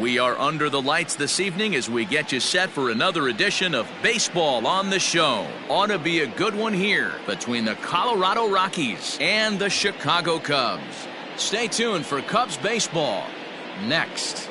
We are under the lights this evening as we get you set for another edition of Baseball on the Show. Ought to be a good one here between the Colorado Rockies and the Chicago Cubs. Stay tuned for Cubs baseball next.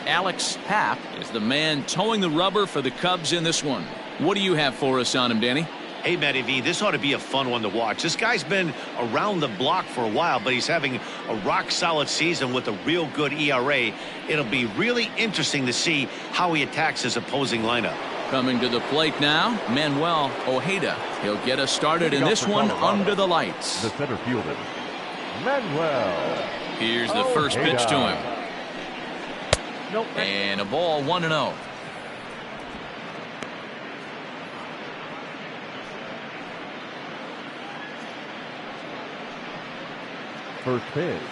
Alex Happ is the man towing the rubber for the Cubs in this one. What do you have for us on him, Danny? Hey, Matty V, this ought to be a fun one to watch. This guy's been around the block for a while, but he's having a rock-solid season with a real good ERA. It'll be really interesting to see how he attacks his opposing lineup. Coming to the plate now, Manuel Ojeda. He'll get us started in this one under the lights. The center fielder, Manuel. Here's the first pitch to him. And a ball, 1-0. First pitch,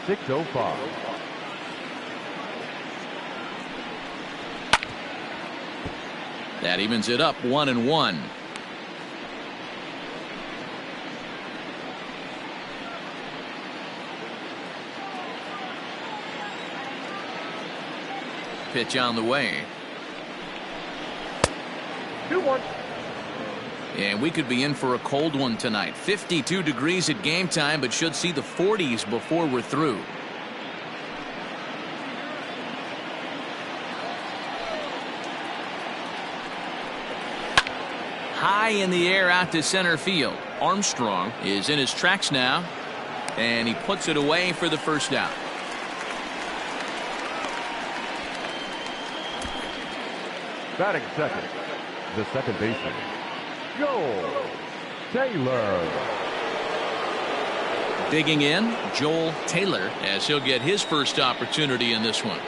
6:05. That evens it up, 1-1. Pitch on the way. 2-1. And we could be in for a cold one tonight. 52 degrees at game time, but should see the 40s before we're through. High in the air out to center field. Armstrong is in his tracks now, and he puts it away for the first out. Batting second, the second baseman, Joel Taylor. Digging in, Joel Taylor, as he'll get his first opportunity in this one.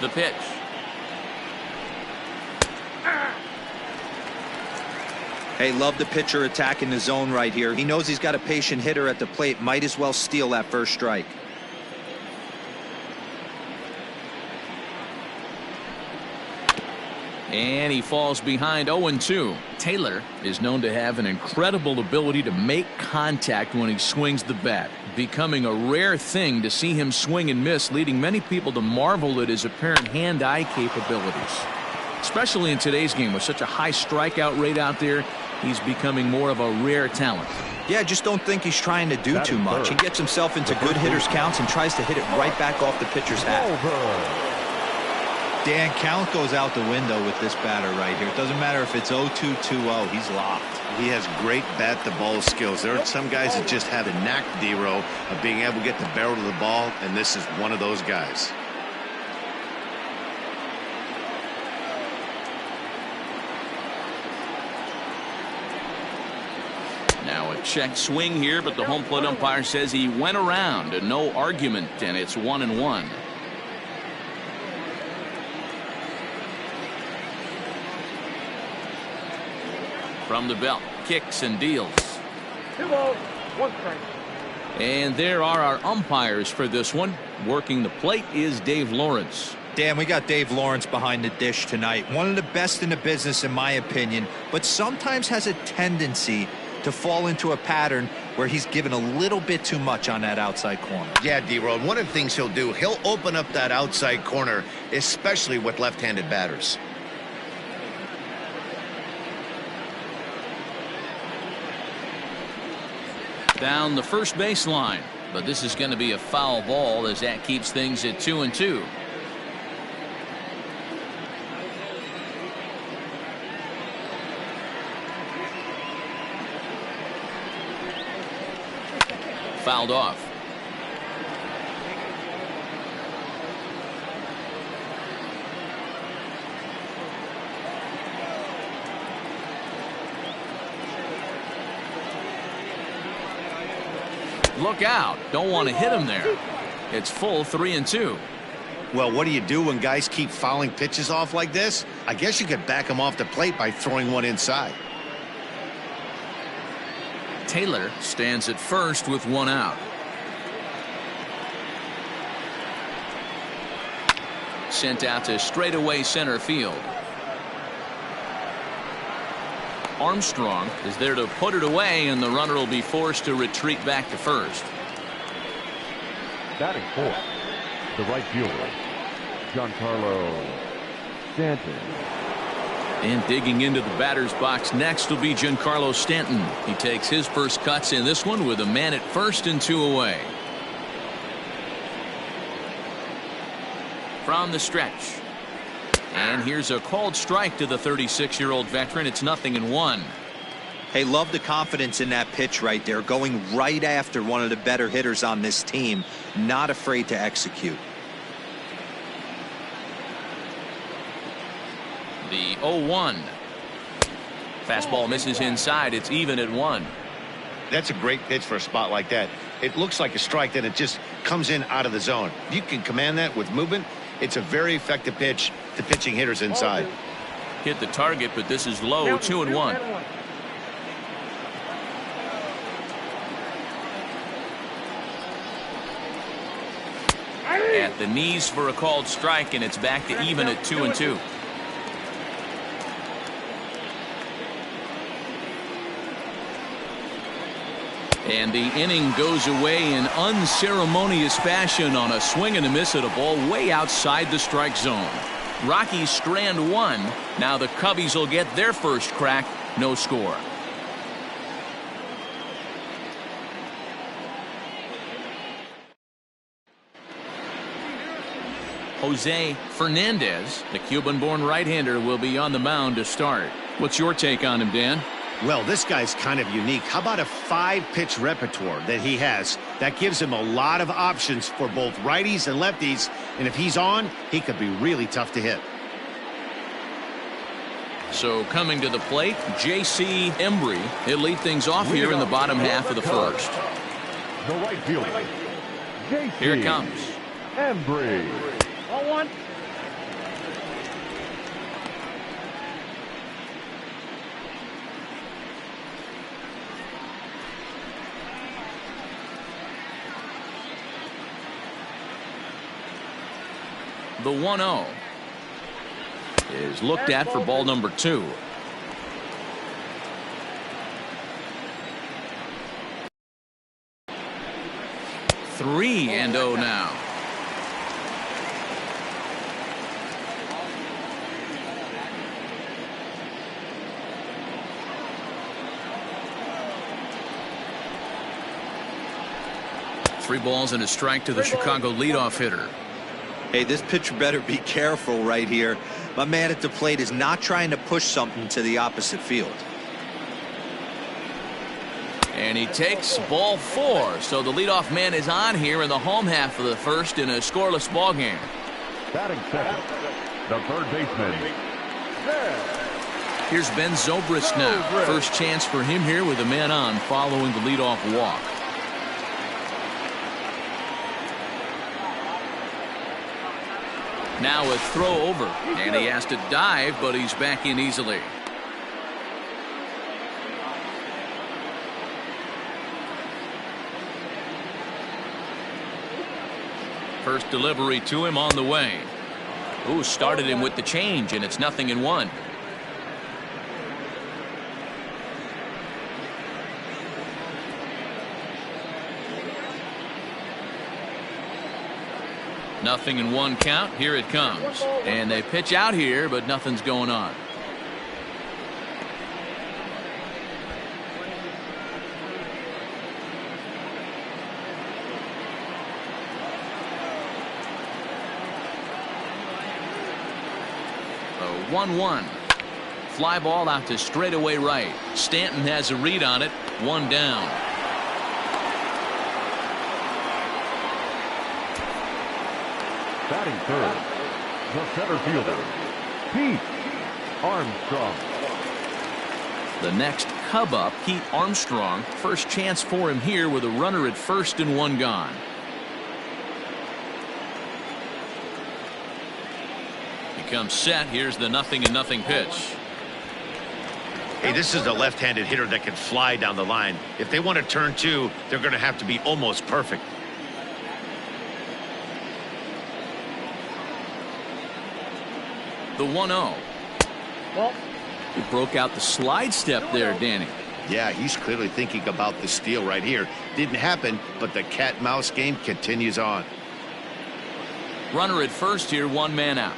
The pitch. Hey, love the pitcher attacking the zone right here. He knows he's got a patient hitter at the plate. Might as well steal that first strike. And he falls behind 0-2. Taylor is known to have an incredible ability to make contact when he swings the bat, becoming a rare thing to see him swing and miss, leading many people to marvel at his apparent hand-eye capabilities. Especially in today's game with such a high strikeout rate out there, he's becoming more of a rare talent. Yeah, I just don't think he's trying to do too much. He gets himself into good hitters' counts and tries to hit it right back off the pitcher's hat. Dan, count goes out the window with this batter right here. It doesn't matter if it's 0-2, 2-0. He's locked. He has great bat-to-ball skills. There are some guys that just have a knack, D-Row, of being able to get the barrel of the ball, and this is one of those guys. Now a check swing here, but the home plate umpire says he went around and no argument, and it's 1-1. From the belt, kicks and deals. 2 balls, 1 strike. And there are our umpires for this one. Working the plate is Dave Lawrence. Dan, we got Dave Lawrence behind the dish tonight. One of the best in the business, in my opinion, but sometimes has a tendency to fall into a pattern where he's given a little bit too much on that outside corner. Yeah, D-Row, one of the things he'll do, he'll open up that outside corner, especially with left-handed batters. Down the first baseline, but this is going to be a foul ball as that keeps things at 2-2. Fouled off. Look out. Don't want to hit him there. It's full 3-2. Well, what do you do when guys keep fouling pitches off like this? I guess you could back them off the plate by throwing one inside. Taylor stands at first with one out. Sent out to straightaway center field. Armstrong is there to put it away, and the runner will be forced to retreat back to first. Batting fourth, the right fielder, Giancarlo Stanton. And digging into the batter's box next will be Giancarlo Stanton. He takes his first cuts in this one with a man at first and 2 away. From the stretch. And here's a called strike to the 36-year-old veteran. It's 0-1. Hey, love the confidence in that pitch right there. Going right after one of the better hitters on this team. Not afraid to execute. The 0-1. Fastball misses inside. It's even at 1. That's a great pitch for a spot like that. It looks like a strike, then it just comes in out of the zone. If you can command that with movement, it's a very effective pitch to pitching hitters inside. Hit the target, but this is low. 2-1. At the knees for a called strike, and it's back to even at 2-2. And the inning goes away in unceremonious fashion on a swing and a miss at a ball way outside the strike zone. Rockies strand 1. Now the Cubbies will get their first crack. No score. Jose Fernandez, the Cuban-born right-hander, will be on the mound to start. What's your take on him, Dan? Well, this guy's kind of unique. How about a 5-pitch repertoire that he has? That gives him a lot of options for both righties and lefties. And if he's on, he could be really tough to hit. So coming to the plate, J.C. Embry. He'll lead things off here in the bottom half of the first. The right fielder, J.C. Here it comes. Embry. 0-1. The 1-0 is looked at for ball number 2. Three and 0 now. Three balls and a strike to the Chicago leadoff hitter. Hey, this pitcher better be careful right here. My man at the plate is not trying to push something to the opposite field. And he takes ball 4. So the leadoff man is on here in the home half of the first in a scoreless ball game. Batting second, the third baseman. Here's Ben Zobrist now. First chance for him here with a man on following the leadoff walk. Now a throw over, and he has to dive, but he's back in easily. First delivery to him on the way. Ooh, started him with the change, and it's 0-1. Nothing in 1 count. Here it comes. And they pitch out here, but nothing's going on. A 1-1. Fly ball out to straightaway right. Stanton has a read on it. 1 down. Batting third, the center fielder, Pete Armstrong. The next Cub up, Pete Armstrong. First chance for him here with a runner at first and 1 gone. He comes set. Here's the 0-0 pitch. Hey, this is a left-handed hitter that can fly down the line. If they want to turn 2, they're going to have to be almost perfect. The 1-0. He broke out the slide step there, Danny. Yeah, he's clearly thinking about the steal right here. Didn't happen, but the cat-mouse game continues on. Runner at first here, 1 man out.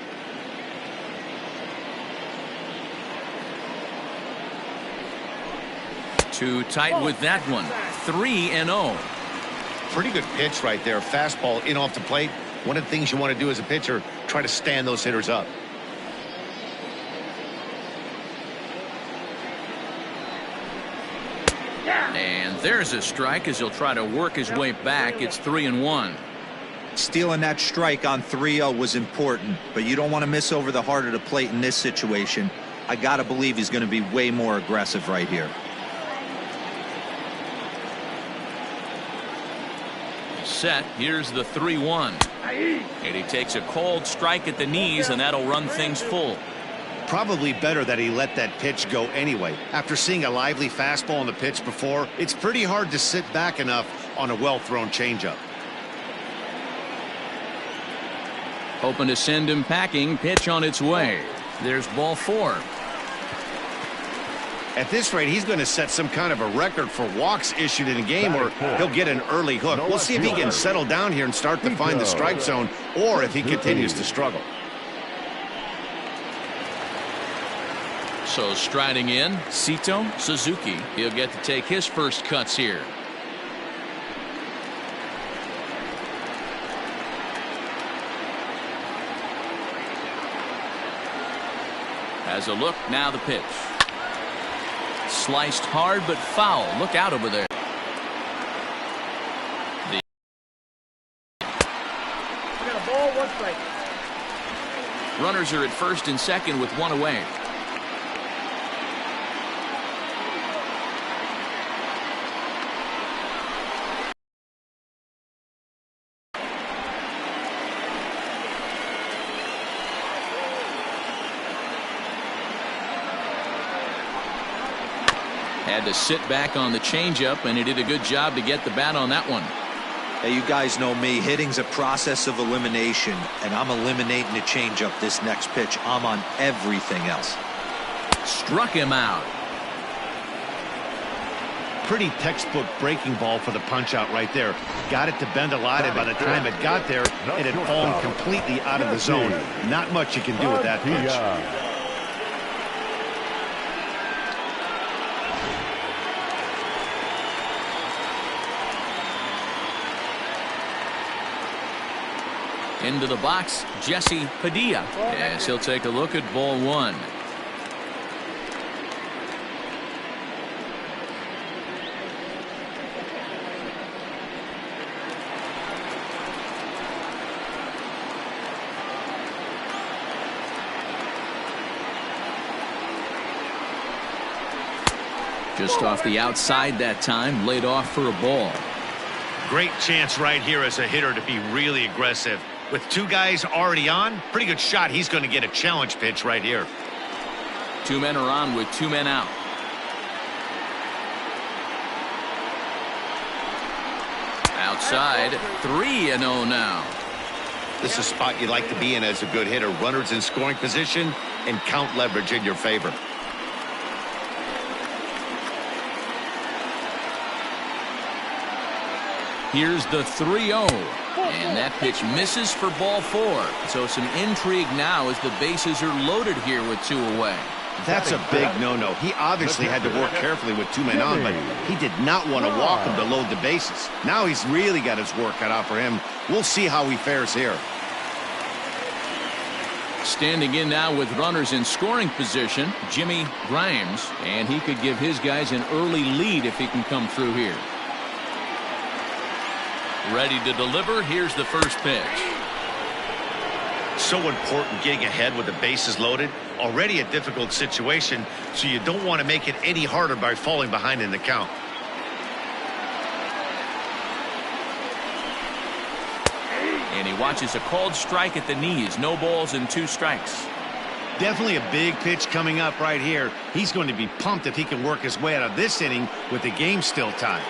Too tight with that one. 3-0. Pretty good pitch right there. Fastball in off the plate. One of the things you want to do as a pitcher, try to stand those hitters up. And there's a strike as he'll try to work his way back. It's 3-1. Stealing that strike on 3-0 was important, but you don't want to miss over the heart of the plate in this situation. I got to believe he's going to be way more aggressive right here. Set. Here's the 3-1. And he takes a cold strike at the knees, and that'll run things full. Probably better that he let that pitch go anyway. After seeing a lively fastball on the pitch before, it's pretty hard to sit back enough on a well-thrown changeup. Hoping to send him packing. Pitch on its way. There's ball 4. At this rate, he's going to set some kind of a record for walks issued in a game, or he'll get an early hook. We'll see if he can settle down here and start to find the strike zone, or if he continues to struggle. So striding in, Sito Suzuki. He'll get to take his first cuts here. Has a look, now the pitch. Sliced hard but foul. Look out over there. We got a ball, 1 strike. Runners are at first and second with 1 away. Had to sit back on the changeup, and he did a good job to get the bat on that one. Hey, you guys know me. Hitting's a process of elimination, and I'm eliminating the changeup this next pitch. I'm on everything else. Struck him out. Pretty textbook breaking ball for the punch out right there. Got it to bend a lot, and by the time it got there, it had fallen completely out of the zone. Not much you can do with that pitch. Into the box, Jesse Padilla, as he'll take a look at ball 1. Just off the outside that time, laid off for a ball. Great chance right here as a hitter to be really aggressive. With 2 guys already on, pretty good shot. He's going to get a challenge pitch right here. 2 men are on with 2 men out. Outside, 3-0 now. This is a spot you'd like to be in as a good hitter. Runners in scoring position and count leverage in your favor. Here's the 3-0. And that pitch misses for ball 4. So some intrigue now as the bases are loaded here with 2 away. That's a big no-no. He obviously had to work carefully with 2 men on, but he did not want to walk him to load the bases. Now he's really got his work cut out for him. We'll see how he fares here. Standing in now with runners in scoring position, Jimmy Grimes, and he could give his guys an early lead if he can come through here. Ready to deliver. Here's the first pitch. So important getting ahead with the bases loaded. Already a difficult situation, so you don't want to make it any harder by falling behind in the count. And he watches a called strike at the knees. No balls and 2 strikes. Definitely a big pitch coming up right here. He's going to be pumped if he can work his way out of this inning with the game still tied.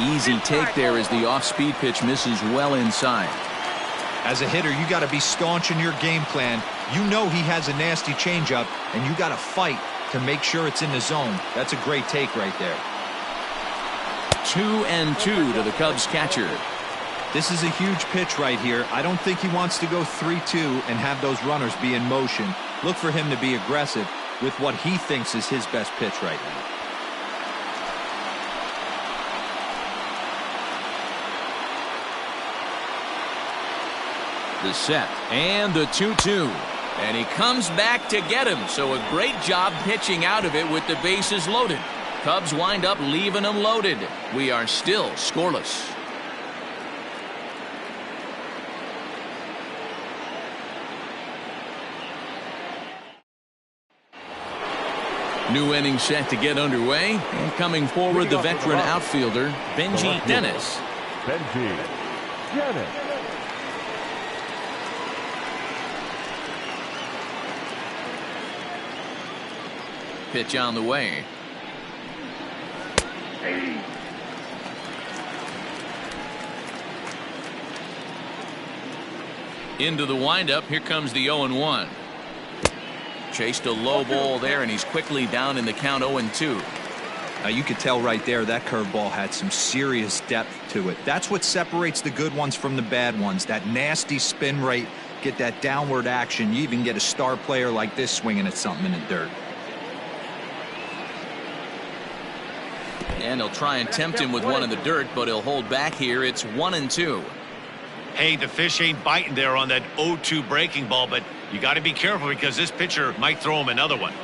Easy take there as the off-speed pitch misses well inside. As a hitter, you got to be staunch in your game plan. You know he has a nasty changeup, and you got to fight to make sure it's in the zone. That's a great take right there. 2-2 to the Cubs catcher. This is a huge pitch right here. I don't think he wants to go 3-2 and have those runners be in motion. Look for him to be aggressive with what he thinks is his best pitch right now. The set and the 2-2. And he comes back to get him. So a great job pitching out of it with the bases loaded. Cubs wind up leaving them loaded. We are still scoreless. New inning set to get underway. And coming forward, the veteran outfielder, Benji Dennis. Benji Dennis. Pitch on the way. Into the windup. Here comes the 0-1. Chased a low ball there, and he's quickly down in the count 0-2. Now you could tell right there that curveball had some serious depth to it. That's what separates the good ones from the bad ones. That nasty spin rate, get that downward action. You even get a star player like this swinging at something in the dirt. And he'll try and tempt him with one in the dirt, but he'll hold back here. It's 1-2. Hey, the fish ain't biting there on that 0-2 breaking ball, but you got to be careful because this pitcher might throw him another one.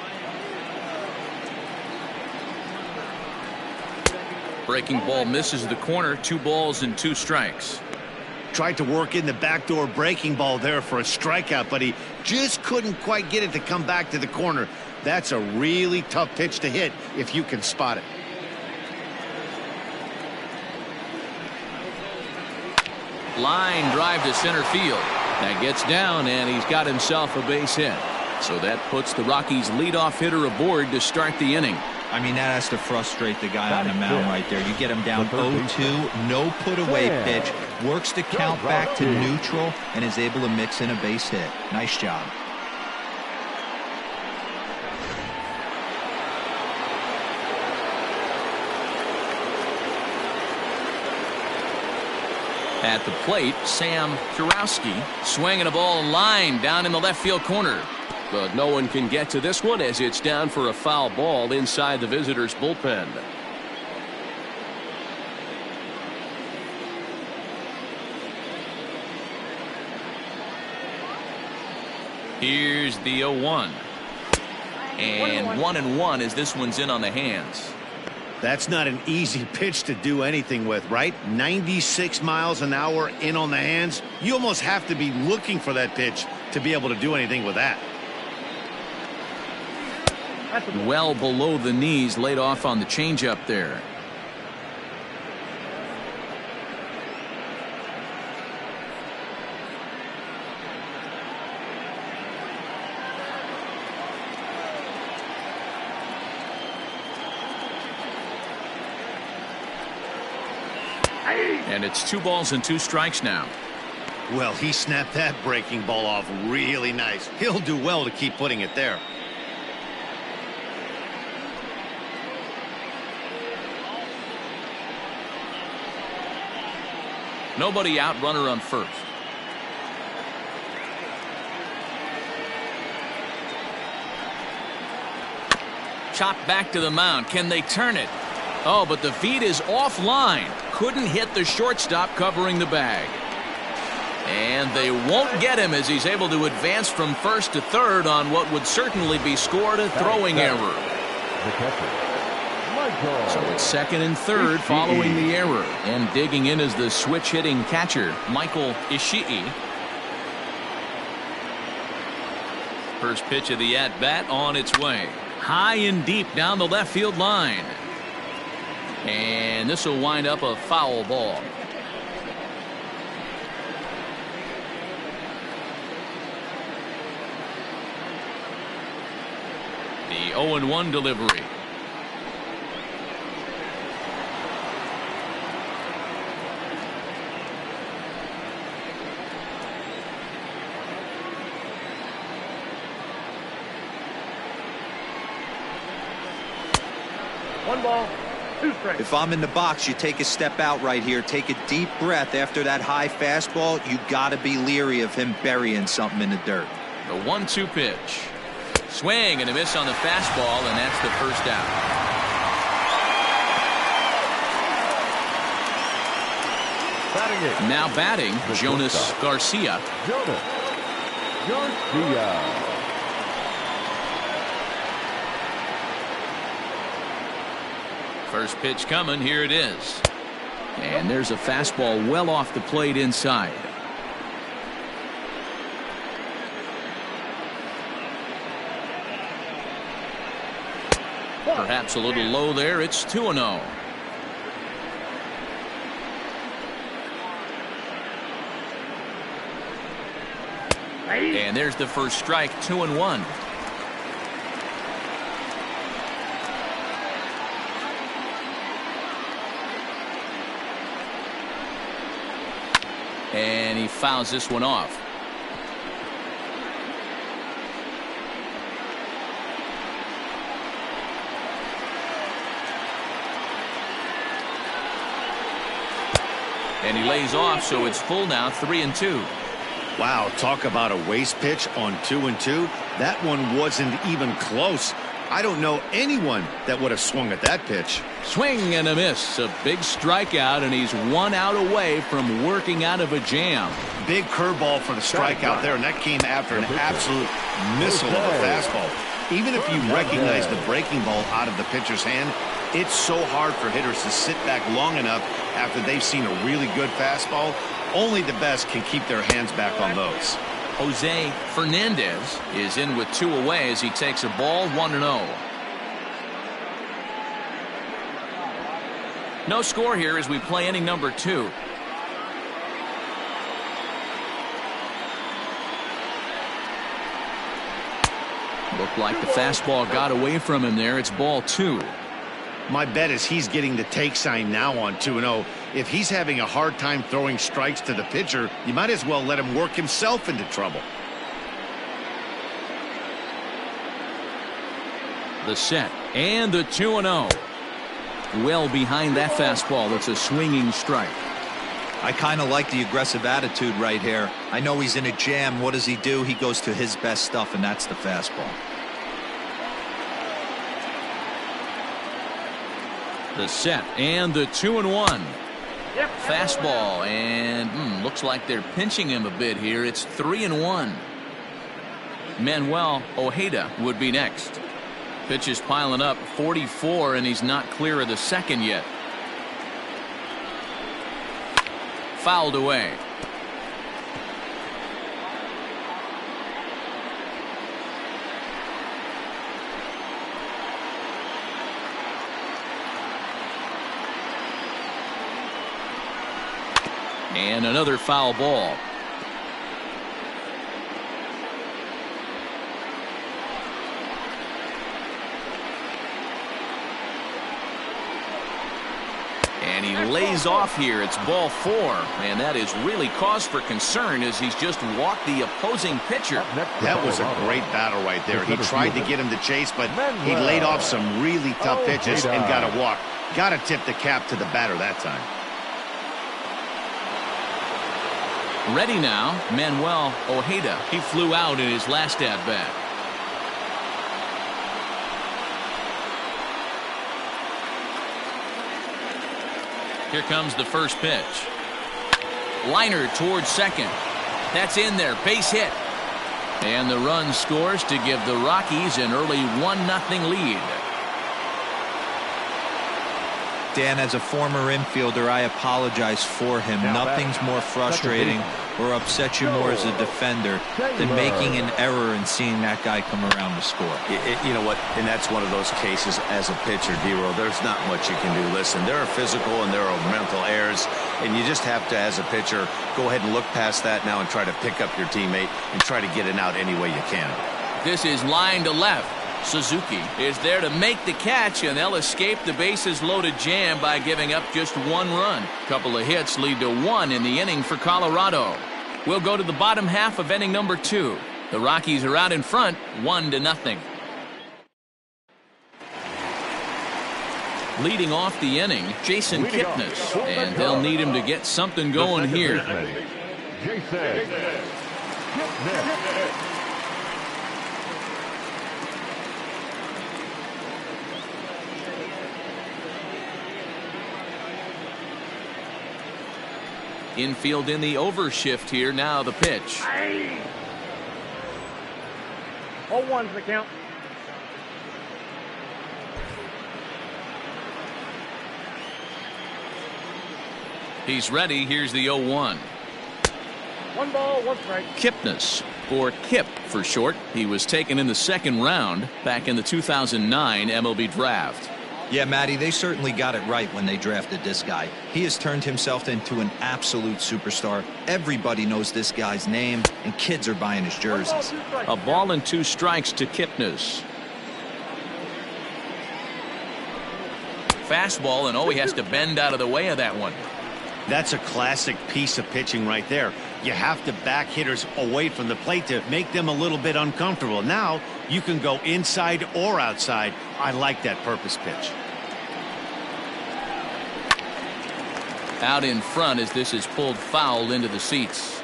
Breaking ball misses the corner. 2 balls and 2 strikes. Tried to work in the backdoor breaking ball there for a strikeout, but he just couldn't quite get it to come back to the corner. That's a really tough pitch to hit if you can spot it. Line drive to center field. That gets down, and he's got himself a base hit. So that puts the Rockies' leadoff hitter aboard to start the inning. I mean, that has to frustrate the guy on the mound right there. You get him down 0-2, no put-away pitch, works the count back to neutral, and is able to mix in a base hit. Nice job. At the plate, Sam Kurowski swinging a ball line down in the left field corner. But no one can get to this one as it's down for a foul ball inside the visitors' bullpen. Here's the 0-1. And 1-1 as this one's in on the hands. That's not an easy pitch to do anything with, right? 96 miles an hour in on the hands. You almost have to be looking for that pitch to be able to do anything with that. Well below the knees, laid off on the changeup there. And it's 2 balls and 2 strikes now. Well, he snapped that breaking ball off really nice. He'll do well to keep putting it there. Nobody out, runner on first. Chopped back to the mound. Can they turn it? Oh, but the feed is offline. Couldn't hit the shortstop covering the bag. And they won't get him as he's able to advance from first to third on what would certainly be scored a throwing error. So it's second and third following the error. And digging in is the switch hitting catcher, Michael Ishii. First pitch of the at-bat on its way. High and deep down the left field line. And this will wind up a foul ball. The 0-1 delivery. 1 ball, 2 strikes. If I'm in the box, you take a step out right here. Take a deep breath after that high fastball. You got to be leery of him burying something in the dirt. The 1-2 pitch. Swing and a miss on the fastball, and that's the first out. Now batting, Jonas Garcia. Jonas Garcia. First pitch coming. Here it is. And there's a fastball well off the plate inside. Perhaps a little low there. It's 2-0. And there's the first strike. 2-1. And he fouls this one off. And he lays off, so it's full now. 3-2. Wow, talk about a waste pitch on 2-2. That one wasn't even close. I don't know anyone that would have swung at that pitch. Swing and a miss. A big strikeout, and he's 1 out away from working out of a jam. Big curveball for the strikeout there, and that came after an absolute missile of a fastball. Even if you recognize the breaking ball out of the pitcher's hand, it's so hard for hitters to sit back long enough after they've seen a really good fastball. Only the best can keep their hands back on those. Jose Fernandez is in with 2 away as he takes a ball. 1-0. No score here as we play inning number 2. Looked like the fastball got away from him there. It's ball 2. My bet is he's getting the take sign now on 2-0. If he's having a hard time throwing strikes to the pitcher, you might as well let him work himself into trouble. The set and the 2-0. Well behind that fastball. It's a swinging strike. I kind of like the aggressive attitude right here. I know he's in a jam. What does he do? He goes to his best stuff, and that's the fastball. The set and the 2-1. Fastball, and looks like they're pinching him a bit here. It's 3-1. Manuel Ojeda would be next. Pitch is piling up. 44, and he's not clear of the second yet. Fouled away. And another foul ball. And he lays off here. It's ball 4. And that is really cause for concern as he's just walked the opposing pitcher. That was a great battle right there. He tried to get him to chase, but he laid off some really tough pitches and got a walk. Got to tip the cap to the batter that time. Ready now, Manuel Ojeda. He flew out in his last at-bat. Here comes the first pitch. Liner towards second. That's in there. Base hit. And the run scores to give the Rockies an early 1-0 lead. Dan, as a former infielder, I apologize for him. Nothing's more frustrating or upsets you more as a defender than making an error and seeing that guy come around to score. You know what? And that's one of those cases as a pitcher, D-Roll. There's not much you can do. Listen, there are physical and there are mental errors, and you just have to, as a pitcher, go ahead and look past that now and try to pick up your teammate and try to get it out any way you can. This is line to left. Suzuki is there to make the catch, and they'll escape the bases loaded jam by giving up just 1 run. Couple of hits lead to 1 in the inning for Colorado. We'll go to the bottom half of inning number 2. The Rockies are out in front 1-0. Leading off the inning, Jason Kipnis, and they'll need him to get something going here. Jason Kipnis. Infield in the overshift here. Now the pitch. 0-1's the count. He's ready. Here's the 0-1. 1 ball, 1 strike. Kipnis, or Kip for short. He was taken in the second round back in the 2009 MLB draft. Yeah, Matty, they certainly got it right when they drafted this guy. He has turned himself into an absolute superstar. Everybody knows this guy's name, and kids are buying his jerseys. A ball and 2 strikes to Kipnis. Fastball, and he has to bend out of the way of that one. That's a classic piece of pitching right there. You have to back hitters away from the plate to make them a little bit uncomfortable. Now you can go inside or outside. I like that purpose pitch. Out in front as this is pulled foul into the seats.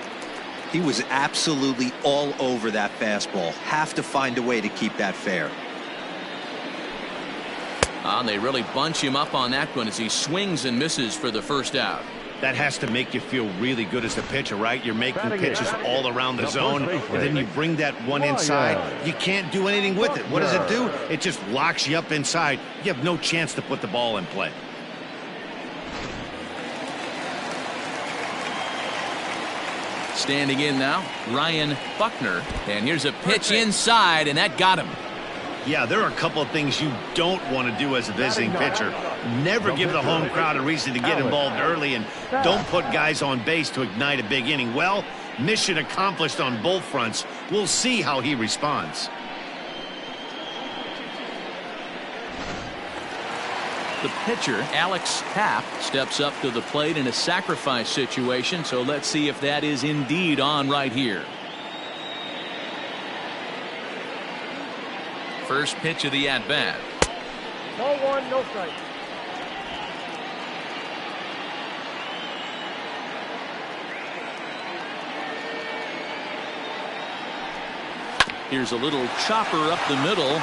He was absolutely all over that fastball. Have to find a way to keep that fair. They really bunch him up on that one as he swings and misses for the first out. That has to make you feel really good as a pitcher, right? You're making pitches all around the zone, and then you bring that one inside. You can't do anything with it. What does it do? It just locks you up inside. You have no chance to put the ball in play. Standing in now, Ryan Buckner. And here's a pitch inside, and that got him. Yeah, there are a couple of things you don't want to do as a visiting pitcher. Never give the home crowd a reason to get involved early, and don't put guys on base to ignite a big inning. Well, mission accomplished on both fronts. We'll see how he responds. The pitcher, Alex Happ, steps up to the plate in a sacrifice situation, so let's see if that is indeed on right here. First pitch of the at-bat. Ball 1, no strike. Here's a little chopper up the middle.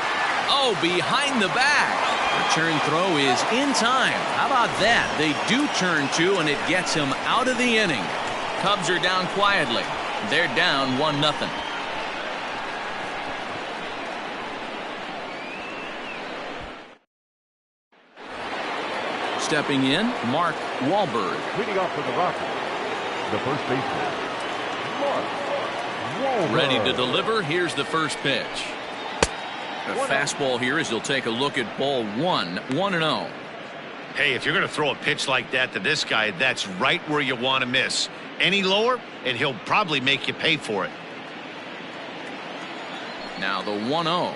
Oh, behind the back. Return throw is in time. How about that? They do turn 2, and it gets him out of the inning. Cubs are down quietly. They're down 1-0. Stepping in, Mark Wahlberg. Leading off for the Rockies, the first baseman, Mark Wahlberg. Ready to deliver. Here's the first pitch. A fastball here as he'll take a look at ball 1, 1-0. Hey, if you're going to throw a pitch like that to this guy, that's right where you want to miss. Any lower, and he'll probably make you pay for it. Now the 1-0.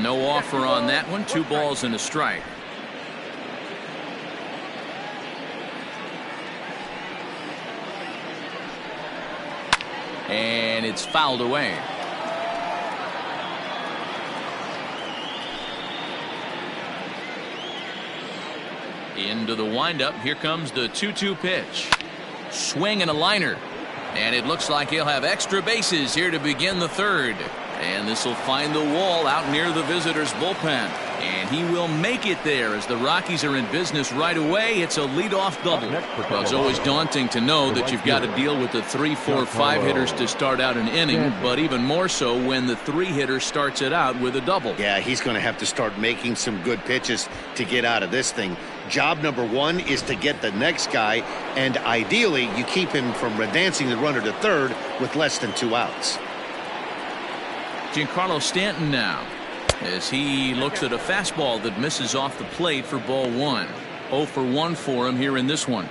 No offer on that one. 2 balls and a strike. And it's fouled away. Into the windup. Here comes the 2-2 pitch. Swing and a liner. And it looks like he'll have extra bases here to begin the third. And this will find the wall out near the visitors' bullpen. And he will make it there as the Rockies are in business right away. It's a leadoff double. Well, it's always daunting to know that you've got to deal with the 3, 4, 5 hitters to start out an inning, but even more so when the 3 hitter starts it out with a double. Yeah, he's going to have to start making some good pitches to get out of this thing. Job number 1 is to get the next guy, and ideally you keep him from advancing the runner to third with less than 2 outs. Giancarlo Stanton now as he looks at a fastball that misses off the plate for ball 1. 0 for 1 for him here in this one.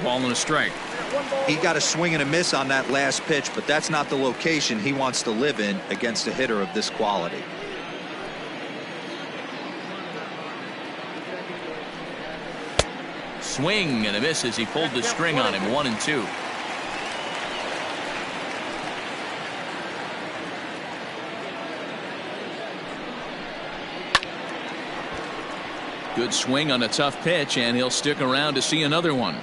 Ball and a strike. He got a swing and a miss on that last pitch, but that's not the location he wants to live in against a hitter of this quality. Swing and a miss as he pulled the string on him. 1-2. Good swing on a tough pitch, and he'll stick around to see another one.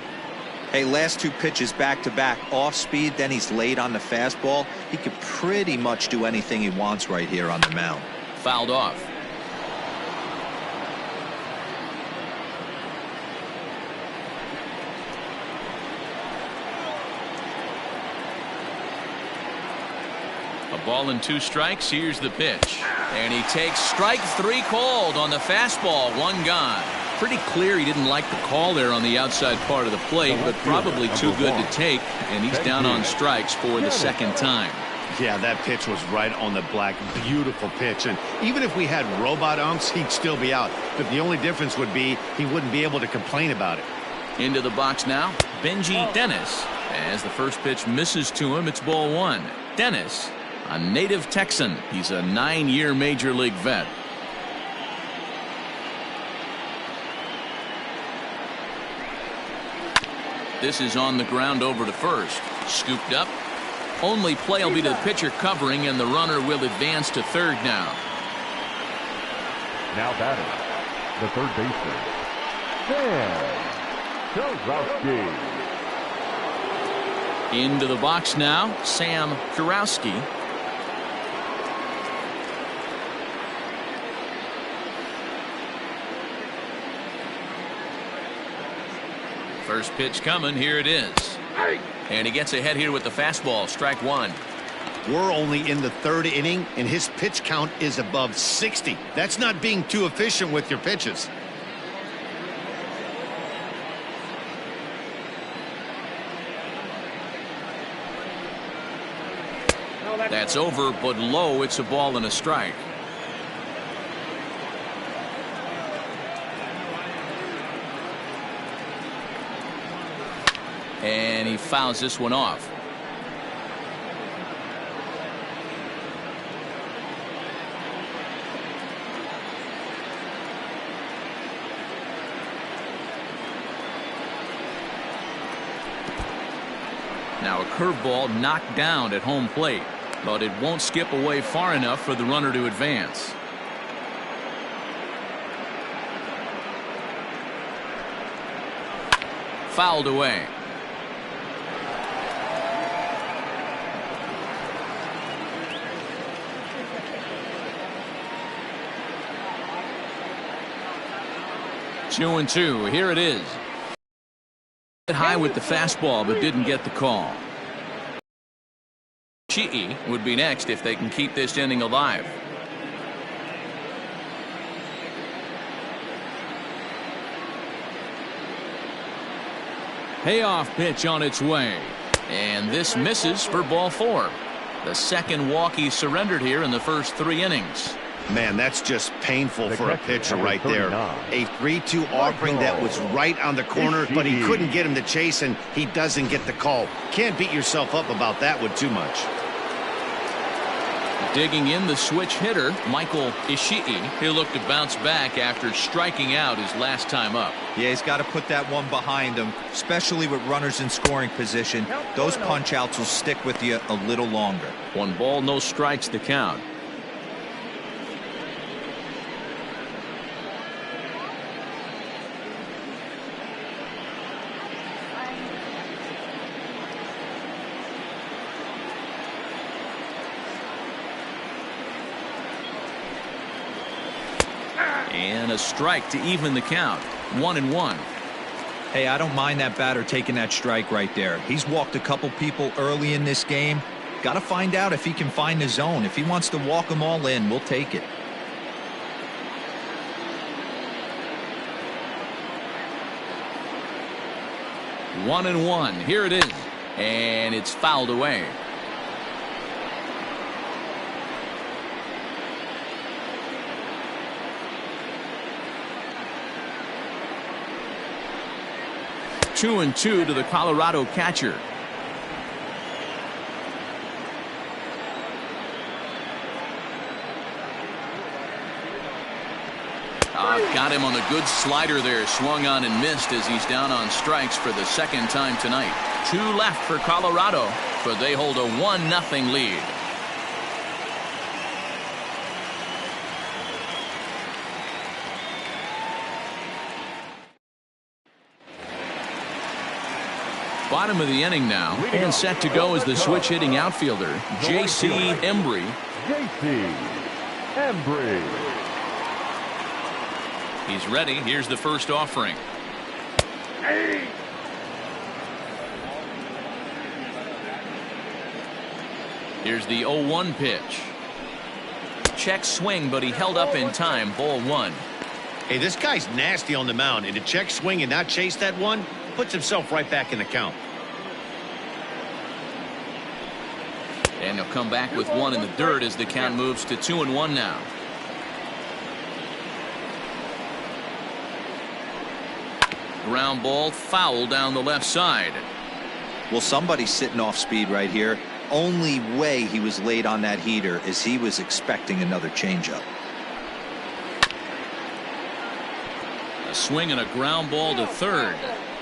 Hey, last two pitches back to back, off speed, then he's late on the fastball. He could pretty much do anything he wants right here on the mound. Fouled off. A ball and 2 strikes. Here's the pitch. And he takes strike 3 called on the fastball. 1 gone. Pretty clear he didn't like the call there on the outside part of the plate, but probably too good to take, and he's down on strikes for the second time. Yeah, that pitch was right on the black. Beautiful pitch, and even if we had robot umps, he'd still be out. But the only difference would be he wouldn't be able to complain about it. Into the box now, Benji Dennis. As the first pitch misses to him, it's ball 1. Dennis, a native Texan. He's a 9-year major league vet. This is on the ground over to first. Scooped up. Only play will be to the pitcher covering, and the runner will advance to third now. Now batting, the third baseman, Rockies. Into the box now, Sam Jarowski. First pitch coming. Here it is. And he gets ahead here with the fastball. Strike 1. We're only in the 3rd inning, and his pitch count is above 60. That's not being too efficient with your pitches. That's over, but low. It's a ball and a strike. And he fouls this one off. Now a curveball knocked down at home plate, but it won't skip away far enough for the runner to advance. Fouled away. Two and two. Here it is. High with the fastball, but didn't get the call. Chii would be next if they can keep this inning alive. Payoff pitch on its way. And this misses for ball 4. The second walk he surrendered here in the first 3 innings. Man, that's just painful for a pitcher right there. A 3-2 offering that was right on the corner, but he couldn't get him to chase, and he doesn't get the call. Can't beat yourself up about that one too much. Digging in the switch hitter, Michael Ishii. He'll look to bounce back after striking out his last time up. Yeah, he's got to put that one behind him, especially with runners in scoring position. Those punch outs will stick with you a little longer. 1 ball, no strikes to count. And a strike to even the count. 1-1. Hey, I don't mind that batter taking that strike right there. He's walked a couple people early in this game. Got to find out if he can find the zone. If he wants to walk them all in, we'll take it. One and one. Here it is. And it's fouled away. 2-2 to the Colorado catcher. Got him on a good slider there. Swung on and missed as he's down on strikes for the second time tonight. 2 left for Colorado, but they hold a 1-0 lead. Bottom of the inning now, and set to go is the switch hitting outfielder, J.C. Embry. J.C. Embry. He's ready. Here's the first offering. Here's the 0-1 pitch. Check swing, but he held up in time. Ball 1. Hey, this guy's nasty on the mound, and to check swing and not chase that one puts himself right back in the count. And he'll come back with 1 in the dirt as the count moves to 2-1 now. Ground ball, foul down the left side. Well, somebody's sitting off speed right here. Only way he was late on that heater is he was expecting another changeup. A swing and a ground ball to third,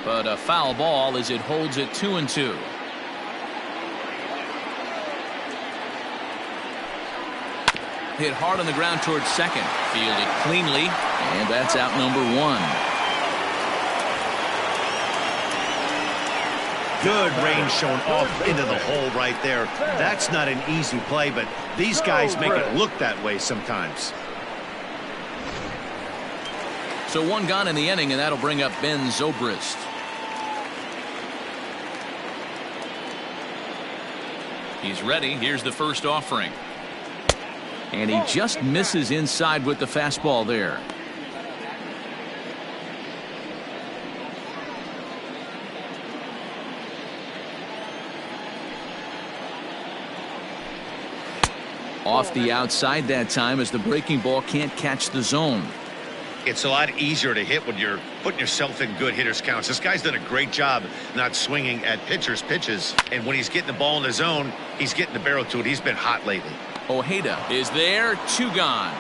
but a foul ball as it holds it 2-2. Hit hard on the ground towards second. Fielded cleanly, and that's out number 1. Good range shown off into the hole right there. That's not an easy play, but these guys make it look that way sometimes. So 1 gone in the inning, and that'll bring up Ben Zobrist. He's ready. Here's the first offering. And he just misses inside with the fastball there. Off the outside that time as the breaking ball can't catch the zone. It's a lot easier to hit when you're putting yourself in good hitters counts. This guy's done a great job not swinging at pitchers' pitches. And when he's getting the ball in the zone, he's getting the barrel to it. He's been hot lately. Ojeda is there. 2 gone.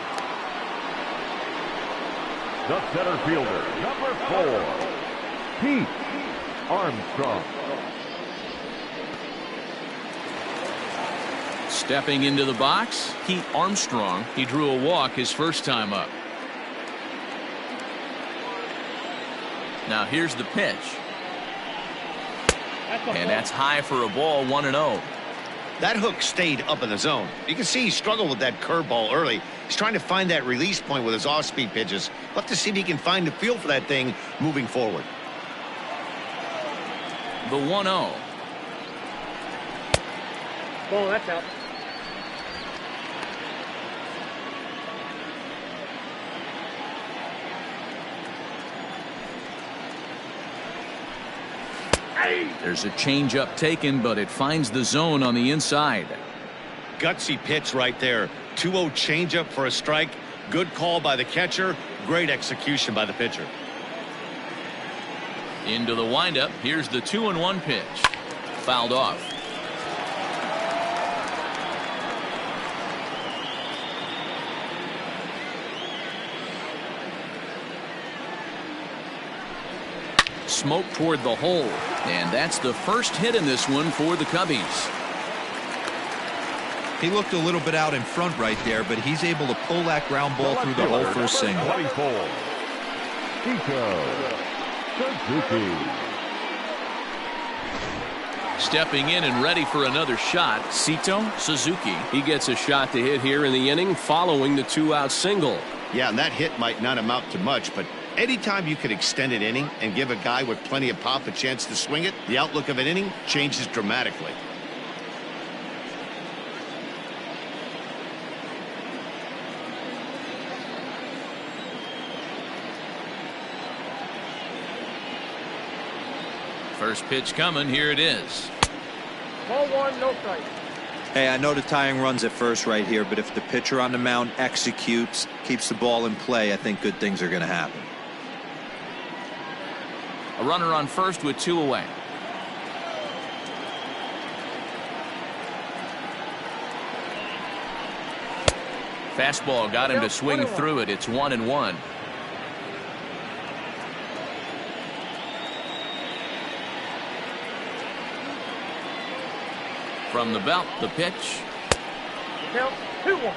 The center fielder, number 4, Pete Armstrong. Stepping into the box, Pete Armstrong. He drew a walk his first time up. Now here's the pitch. And that's high for a ball. 1-0. That hook stayed up in the zone. You can see he struggled with that curveball early. He's trying to find that release point with his off-speed pitches. We'll have to see if he can find the feel for that thing moving forward. The 1-0. Ball, that's out. There's a changeup taken, but it finds the zone on the inside. Gutsy pitch right there. 2-0 changeup for a strike. Good call by the catcher. Great execution by the pitcher. Into the windup. Here's the 2-1 pitch. Fouled off. Smoke toward the hole, and that's the first hit in this one for the Cubbies. He looked a little bit out in front right there, but he's able to pull that ground ball through the hole for a single. 24, Suzuki. Stepping in and ready for another shot, Sito Suzuki. He gets a shot to hit here in the inning following the 2-out single. Yeah, and that hit might not amount to much, but anytime you can extend an inning and give a guy with plenty of pop a chance to swing it, the outlook of an inning changes dramatically. First pitch coming. Here it is. Ball 1, no strike. Hey, I know the tying runs at first right here, but if the pitcher on the mound executes, keeps the ball in play, I think good things are going to happen. A runner on first with 2 away. Fastball got him to swing through it. It's 1-1. From the belt, the pitch. Count 2-1.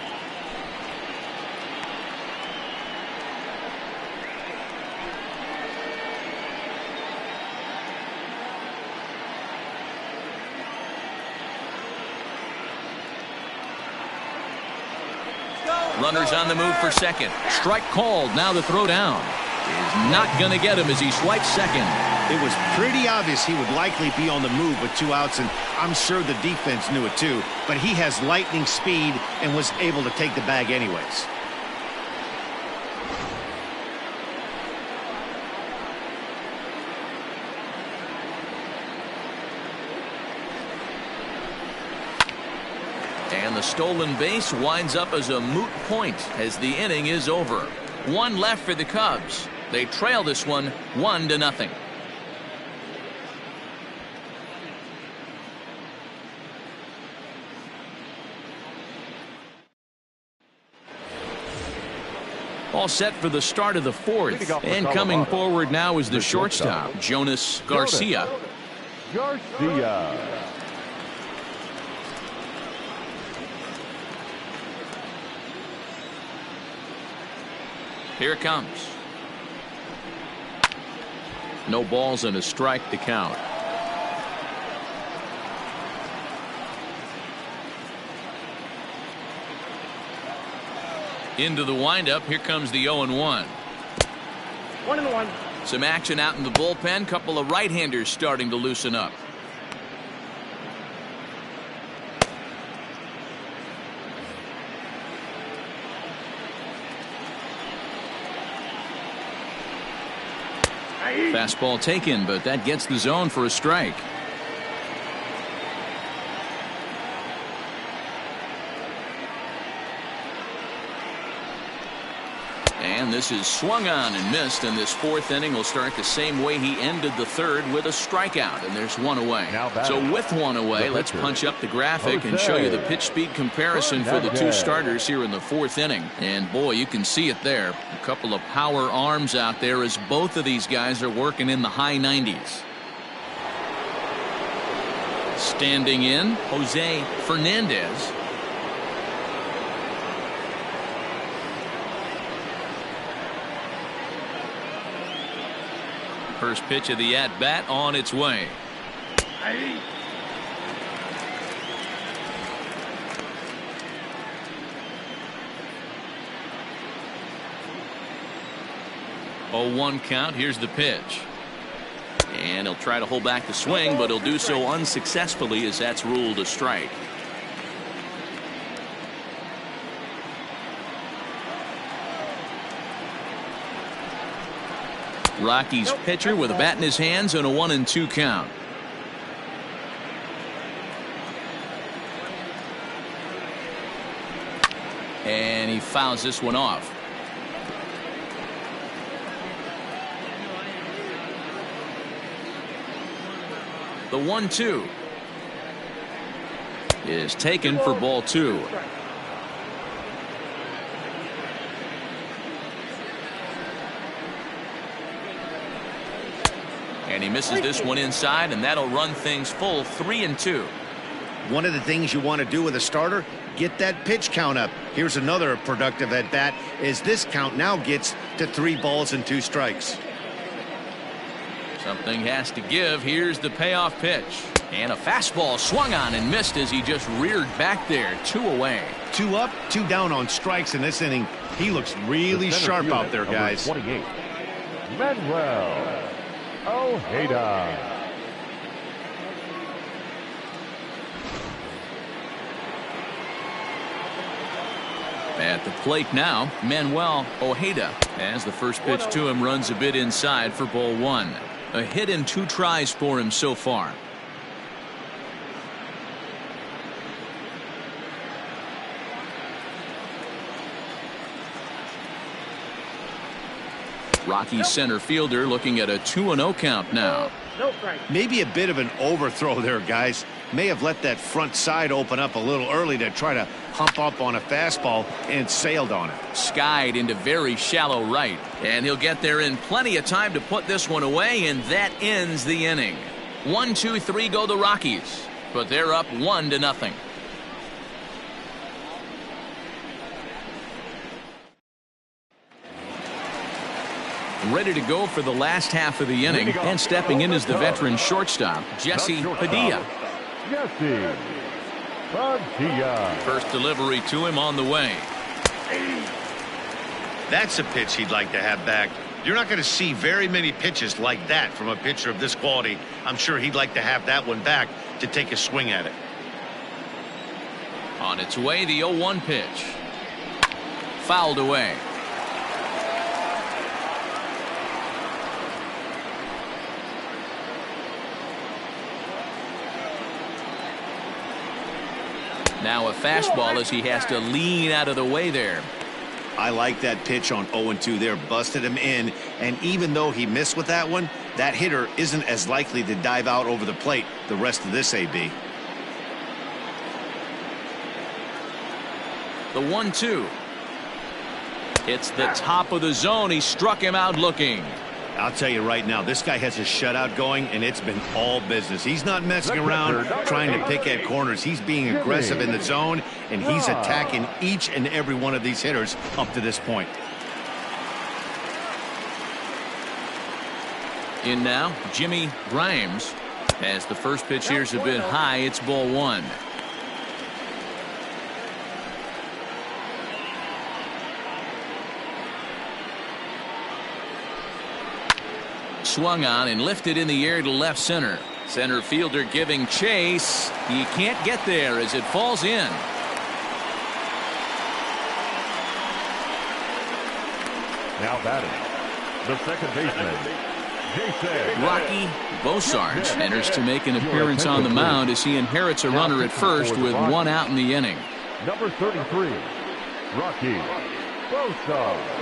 Runners on the move for second. Strike called. Now the throw down is not going to get him as he swipes second. It was pretty obvious he would likely be on the move with 2 outs, and I'm sure the defense knew it too. But he has lightning speed and was able to take the bag anyways. And the stolen base winds up as a moot point as the inning is over. 1 left for the Cubs. They trail this one 1-0. All set for the start of the 4th. And coming forward now is the shortstop, Jonas Garcia. Here it comes. No balls and a strike to count. Into the windup. Here comes the 0-1. 1-1. Some action out in the bullpen. Couple of right-handers starting to loosen up. Fastball taken, but that gets the zone for a strike. And this is swung on and missed, and this 4th inning will start the same way he ended the 3rd, with a strikeout, and there's 1 away. So with 1 away, let's punch up the graphic and show you the pitch speed comparison for the 2 starters here in the 4th inning. And boy, you can see it there. A couple of power arms out there as both of these guys are working in the high 90s. Standing in, Jose Fernandez. First pitch of the at-bat on its way. Oh, 1 count. Here's the pitch. And he'll try to hold back the swing, but he'll do so unsuccessfully as that's ruled a strike. Rockies pitcher with a bat in his hands and a 1-2 count. And he fouls this one off. The 1-2 is taken for ball 2. And he misses this one inside, and that'll run things full 3-2. One of the things you want to do with a starter, get that pitch count up. Here's another productive at bat as this count now gets to 3 balls and 2 strikes. Something has to give. Here's the payoff pitch. And a fastball swung on and missed as he just reared back there. 2 away. 2 up, 2 down on strikes in this inning. He looks really sharp out there, guys. 28. Manuel Ojeda. At the plate now, Manuel Ojeda, as the first pitch to him runs a bit inside for ball 1. A hit in 2 tries for him so far. Rockies center fielder looking at a 2-0 count now. No strike. Maybe a bit of an overthrow there, guys. May have let that front side open up a little early to try to hump up on a fastball and sailed on it. Skied into very shallow right, and he'll get there in plenty of time to put this one away, and that ends the inning. 1, 2, 3 go the Rockies, but they're up 1-0. Ready to go for the last half of the inning, and stepping in is the veteran shortstop, Jesse Padilla. Jesse Padilla. First delivery to him on the way. That's a pitch he'd like to have back. You're not going to see very many pitches like that from a pitcher of this quality. I'm sure he'd like to have that one back to take a swing at it. On its way, the 0-1 pitch. Fouled away. Now a fastball as he has to lean out of the way there. I like that pitch on 0-2 there. Busted him in, and even though he missed with that one, that hitter isn't as likely to dive out over the plate the rest of this AB. The 1-2. It's the top of the zone. He struck him out looking. I'll tell you right now, this guy has a shutout going, and it's been all business. He's not messing around trying to pick at corners. He's being aggressive in the zone, and he's attacking each and every one of these hitters up to this point. In now, Jimmy Grimes. As the first pitch here's a bit high, it's ball 1. Swung on and lifted in the air to left center. Center fielder giving chase. He can't get there as it falls in. Now batting, the second baseman, Jason. Rocky Bosarge enters to make an appearance on the mound as he inherits a runner at first with 1 out in the inning. Number 33, Rocky Bosarge.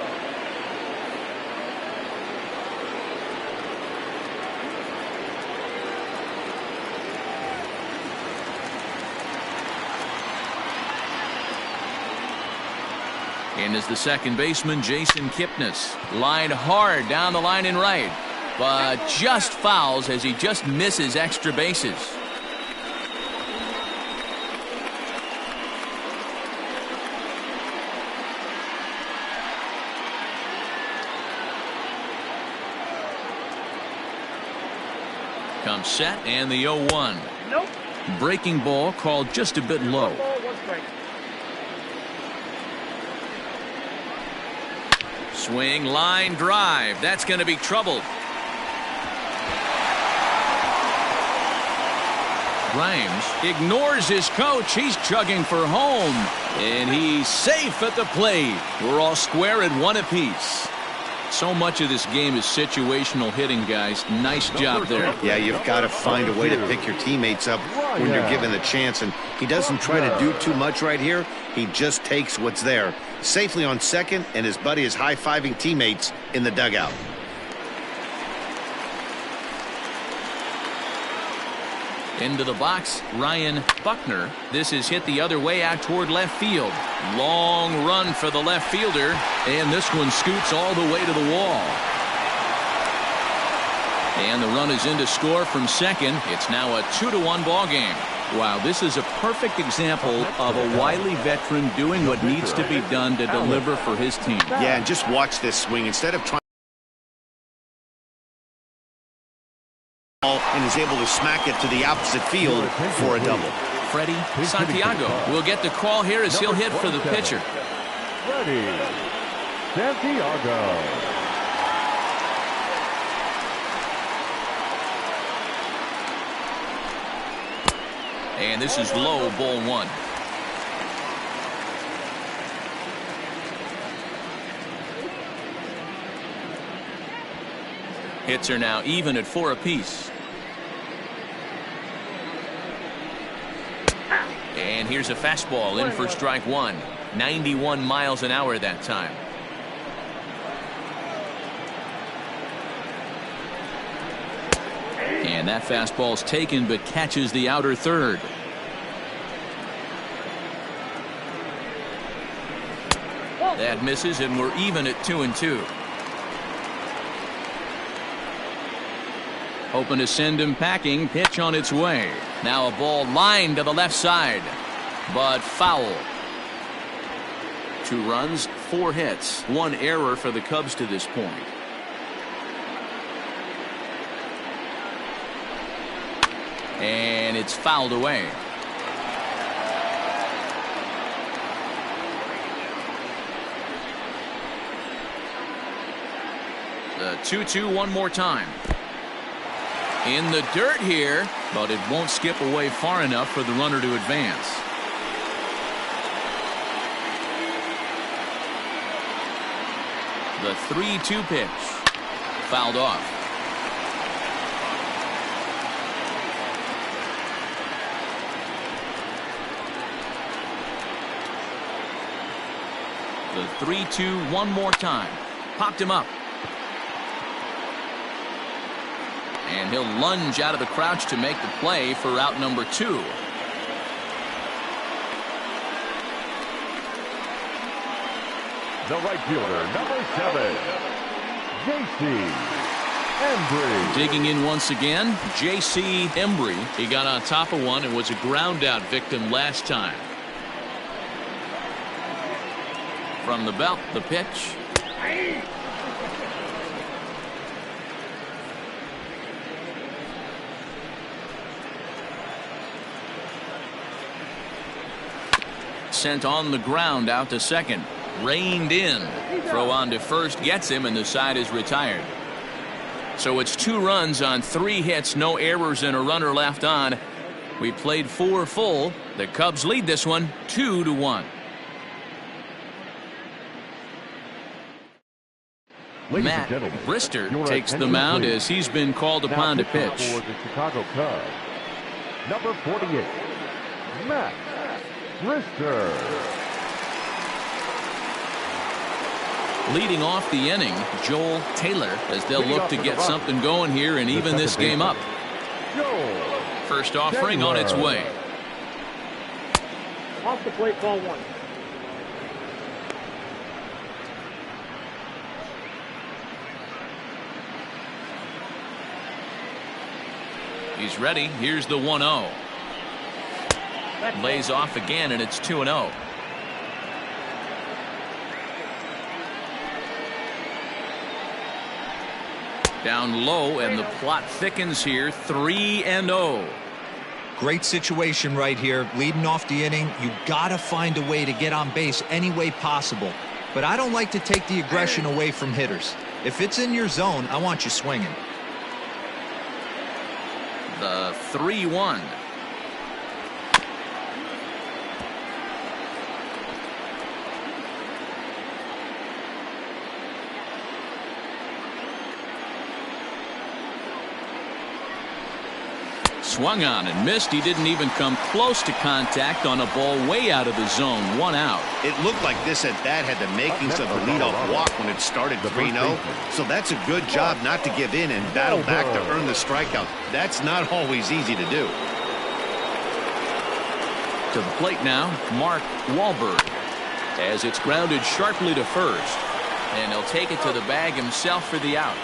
In is the second baseman, Jason Kipnis. Lined hard down the line and right, but just fouls as he just misses extra bases. Comes set and the 0-1. Nope. Breaking ball called just a bit low. Ball, 1 strike. Swing, line drive. That's going to be trouble. Grimes ignores his coach. He's chugging for home, and he's safe at the plate. We're all square at 1 apiece. So much of this game is situational hitting, guys. Nice job there. Yeah, you've got to find a way to pick your teammates up when you're given the chance, and he doesn't try to do too much right here. He just takes what's there. Safely on second, and his buddy is high-fiving teammates in the dugout. Into the box, Ryan Buckner. This is hit the other way out toward left field. Long run for the left fielder, and this one scoots all the way to the wall. And the run is in to score from second. It's now a 2-1 ball game. Wow, this is a perfect example of a wily veteran doing what needs to be done to deliver for his team. Yeah, and just watch this swing. Instead of trying and is able to smack it to the opposite field for a double. Freddie Santiago will get the call here as he'll hit for the pitcher. Freddie Santiago. And this is low, ball 1. Hits are now even at 4 apiece. And here's a fastball in for strike 1. 91 miles an hour that time. And that fastball's taken but catches the outer third. That misses, and we're even at 2-2. Hoping to send him packing. Pitch on its way. Now a ball lined to the left side, but foul. 2 runs, 4 hits, 1 error for the Cubs to this point. And it's fouled away. The 2-2 one more time. In the dirt here, but it won't skip away far enough for the runner to advance. The 3-2 pitch. Fouled off. The 3-2 one more time. Popped him up. And he'll lunge out of the crouch to make the play for out number 2. The right fielder, number 7, J.C. Embry. Digging in once again, J.C. Embry. He got on top of one and was a ground out victim last time. From the belt, the pitch. Sent on the ground out to second. Reined in. Throw on to first gets him, and the side is retired. So it's 2 runs on 3 hits, no errors, and a runner left on. We played 4 full. The Cubs lead this one 2-1. Matt Brister takes the mound as he's been called upon to pitch. For the Chicago Cubs, number 48, Matt Brister. Leading off the inning, Joel Taylor, as they'll look to get something going here and even this game up. First offering on its way. Off the plate, ball 1. He's ready. Here's the 1-0. Lays off again, and it's 2-0. Down low, and the plot thickens here. 3-0. Great situation right here. Leading off the inning, you gotta find a way to get on base any way possible. But I don't like to take the aggression away from hitters. If it's in your zone, I want you swinging. The 3-1. Swung on and missed. He didn't even come close to contact on a ball way out of the zone. 1 out. It looked like this at bat had the makings of a leadoff walk when it started 3-0. So that's a good job not to give in and battle back to earn the strikeout. That's not always easy to do. To the plate now, Mark Wahlberg, as it's grounded sharply to first, and he'll take it to the bag himself for the out.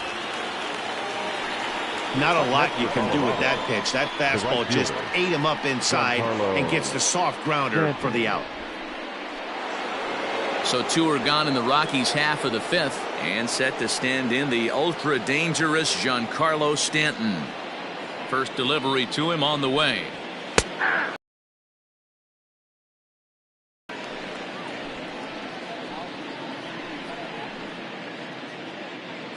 Not a lot you can do with that pitch. That fastball just ate him up inside and gets the soft grounder for the out. So 2 are gone in the Rockies' half of the 5th, and set to stand in the ultra dangerous Giancarlo Stanton. First delivery to him on the way.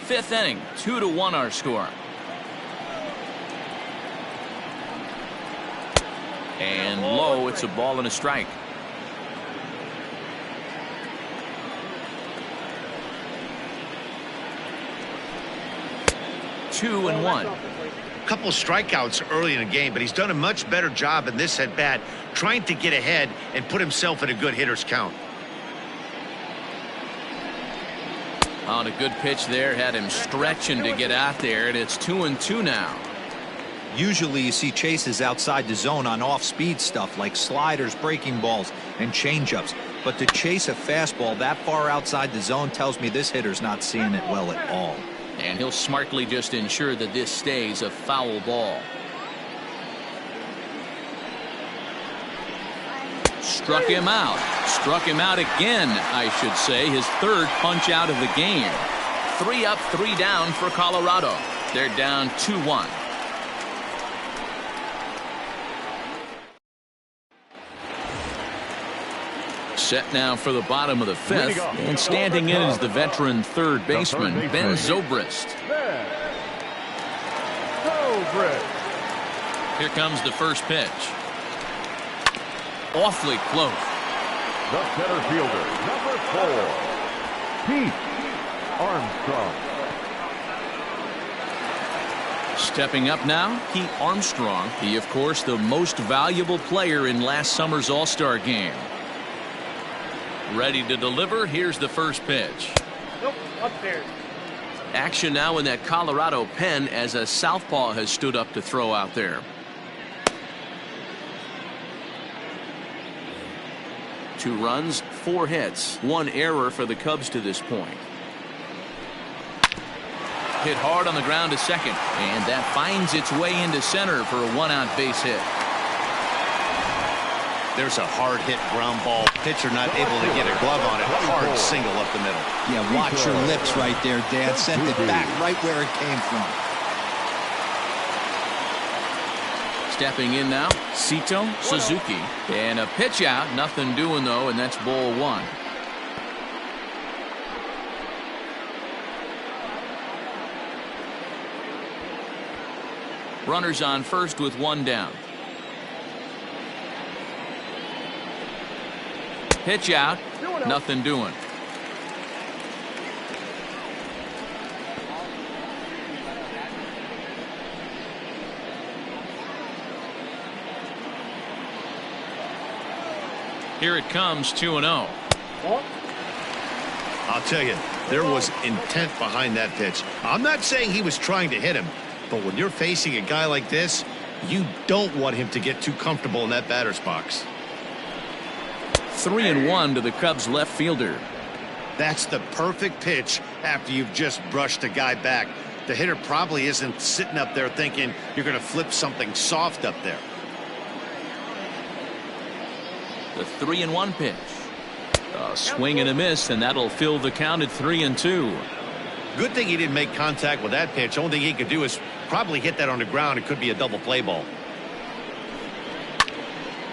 5th inning, 2-1 our score. And low, it's a ball and a strike. Two and one. Couple strikeouts early in the game, but he's done a much better job in this at bat, trying to get ahead and put himself in a good hitter's count. On a good pitch there, had him stretching to get out there, and it's 2-2 now. Usually you see chases outside the zone on off-speed stuff like sliders, breaking balls, and changeups. But to chase a fastball that far outside the zone tells me this hitter's not seeing it well at all. And he'll smartly just ensure that this stays a foul ball. Struck him out. Struck him out again, I should say. His third punch out of the game. 3 up, 3 down for Colorado. They're down 2-1. Set now for the bottom of the 5th, and standing in is the veteran third baseman, Ben Zobrist. Here comes the first pitch. Awfully close. The center fielder, number 4, Pete Armstrong. Stepping up now, Pete Armstrong. He, of course, the most valuable player in last summer's All-Star game. Ready to deliver. Here's the first pitch. Nope, upstairs. Action now in that Colorado pen as a southpaw has stood up to throw out there. Two runs, 4 hits, 1 error for the Cubs to this point. Hit hard on the ground to second, and that finds its way into center for a 1-out base hit. There's a hard hit ground ball. Pitcher not able to get a glove on it. Hard single up the middle. Yeah, watch your lips right there, Dan. Sent it back right where it came from. Stepping in now, Sito Suzuki. And a pitch out. Nothing doing, though, and that's ball 1. Runners on first with 1 down. Pitch out. Nothing doing. Here it comes, 2-0. I'll tell you, there was intent behind that pitch. I'm not saying he was trying to hit him, but when you're facing a guy like this, you don't want him to get too comfortable in that batter's box. 3-1 to the Cubs left fielder. That's the perfect pitch after you've just brushed a guy back. The hitter probably isn't sitting up there thinking you're going to flip something soft up there. The 3-1 pitch. A swing and a miss, and that'll fill the count at 3-2. Good thing he didn't make contact with that pitch. Only thing he could do is probably hit that on the ground. It could be a double play ball.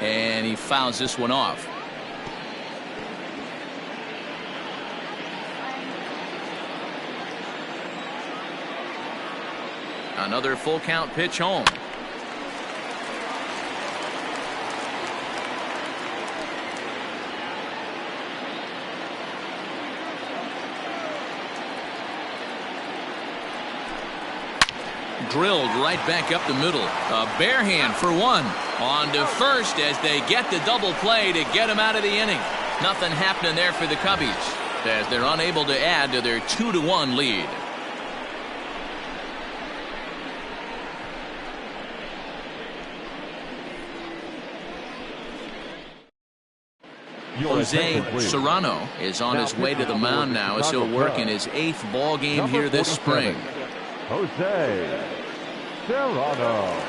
And he fouls this one off. Another full count pitch home. Drilled right back up the middle. A bare hand for 1. On to first as they get the double play to get him out of the inning. Nothing happening there for the Cubbies as they're unable to add to their 2-1 lead. Jose Serrano is on his way to the mound now as he'll work in his 8th ball game here this spring. Jose Serrano.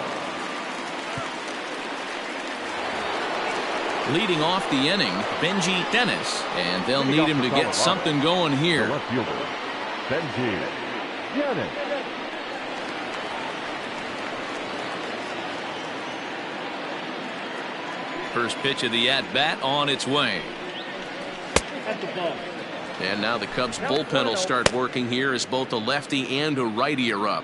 Leading off the inning, Benji Dennis, and they'll need him to get something going here. Left fielder, Benji Dennis. First pitch of the at-bat on its way. At the ball. And now the Cubs bullpen will start working here as both a lefty and a righty are up.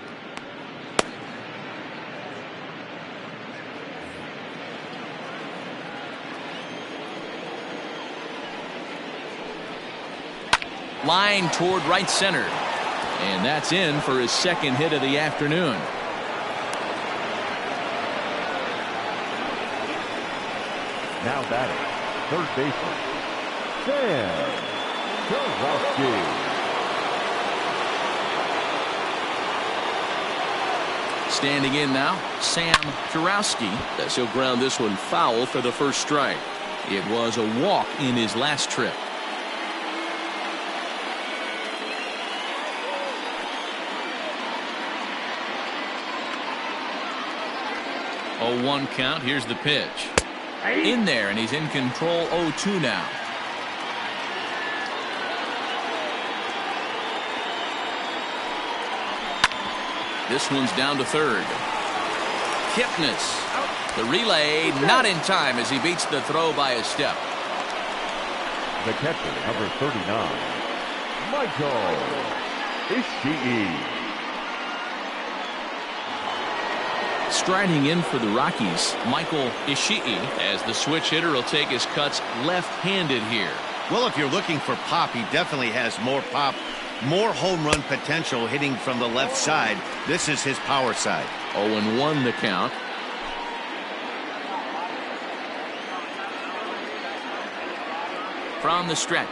Line toward right center. And that's in for his 2nd hit of the afternoon. Now batting, third baseman, Sam Standing in now, Sam Jarowski, as he'll ground this one foul for the first strike. It was a walk in his last trip. 0-1 count. Here's the pitch. In there, and he's in control. 0-2 now. This one's down to third. Kipnis. The relay not in time as he beats the throw by a step. The catcher, number 39, Michael Ishii. Striding in for the Rockies, Michael Ishii, as the switch hitter will take his cuts left-handed here. Well, if you're looking for pop, he definitely has more pop, more home run potential hitting from the left side. This is his power side. 0-1 the count. From the stretch.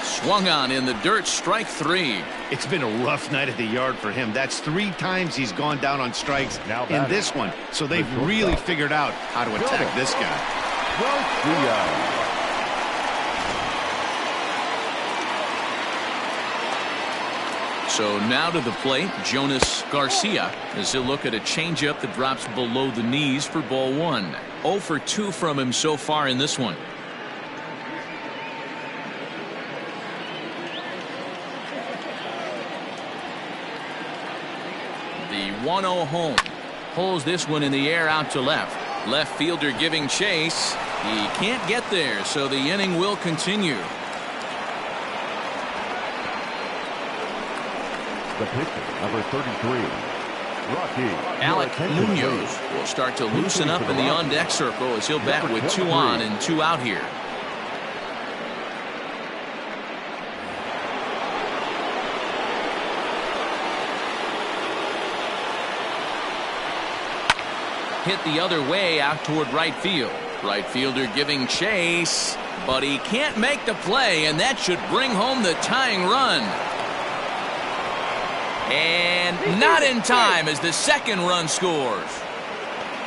Swung on in the dirt, strike 3. It's been a rough night at the yard for him. That's 3 times he's gone down on strikes in this one. So they've really figured out how to attack this guy. So now to the plate, Jonas Garcia, as he'll look at a changeup that drops below the knees for ball 1. 0 for 2 from him so far in this one. The 1-0 home. Pulls this one in the air out to left. Left fielder giving chase. He can't get there, so the inning will continue. The pitcher, number 33, Rocky. Alec Munoz will start to loosen up in the on-deck circle as he'll bat with 2 on and 2 out here. Hit the other way out toward right field. Right fielder giving chase, but he can't make the play, and that should bring home the tying run. And not in time as the second run scores.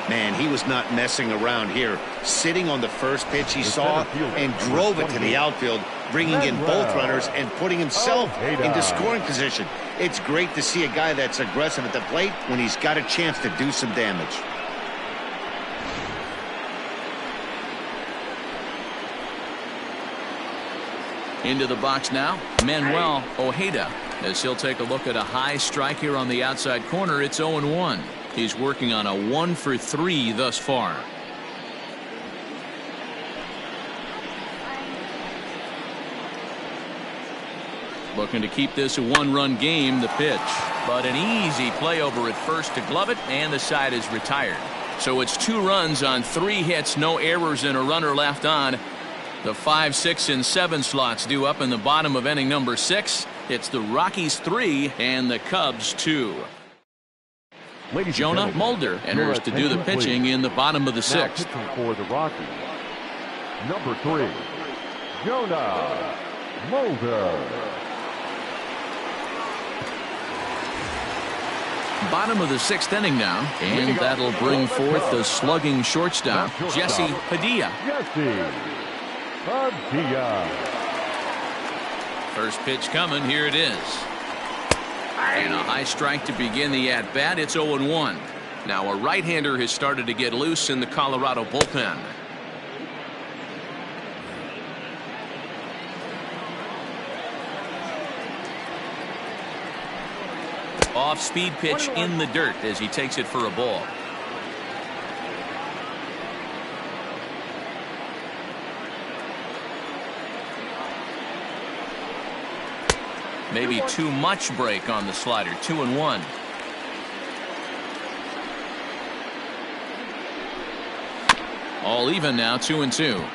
Man, he was not messing around here. Sitting on the first pitch he saw and drove it to the outfield, bringing in both runners and putting himself into scoring position. It's great to see a guy that's aggressive at the plate when he's got a chance to do some damage. Into the box now, Manuel Ojeda, as he'll take a look at a high strike here on the outside corner. It's 0-1. He's working on a 1 for 3 thus far. Looking to keep this a 1-run game. The pitch, but an easy play over at first to glove it, and the side is retired. So it's 2 runs on 3 hits, no errors, and a runner left on. The 5, 6, and 7 slots due up in the bottom of inning number 6. It's the Rockies 3 and the Cubs 2. Jonah Mulder enters to do the pitching in the bottom of the 6th. Pitching for the Rockies, number 3, Jonah Mulder. Bottom of the 6th inning now, and that'll bring forth the slugging shortstop, Jesse Padilla. First pitch coming. Here it is. And a high strike to begin the at-bat. It's 0-1. Now a right-hander has started to get loose in the Colorado bullpen. Off-speed pitch in the dirt as he takes it for a ball. Maybe too much break on the slider. 2-1. All even now. 2-2.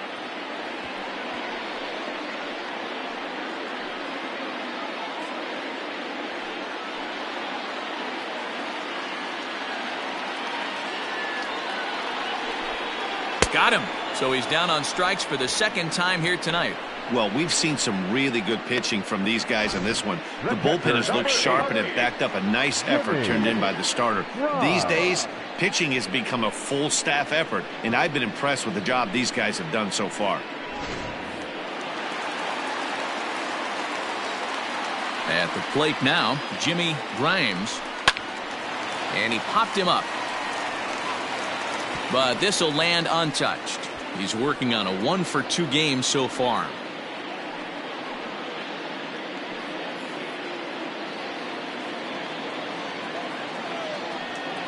Got him. So he's down on strikes for the second time here tonight. Well, we've seen some really good pitching from these guys in this one. The bullpen has looked sharp and have backed up a nice effort turned in by the starter. These days, pitching has become a full staff effort, and I've been impressed with the job these guys have done so far. At the plate now, Jimmy Grimes. And he popped him up. But this will land untouched. He's working on a 1-for-2 game so far.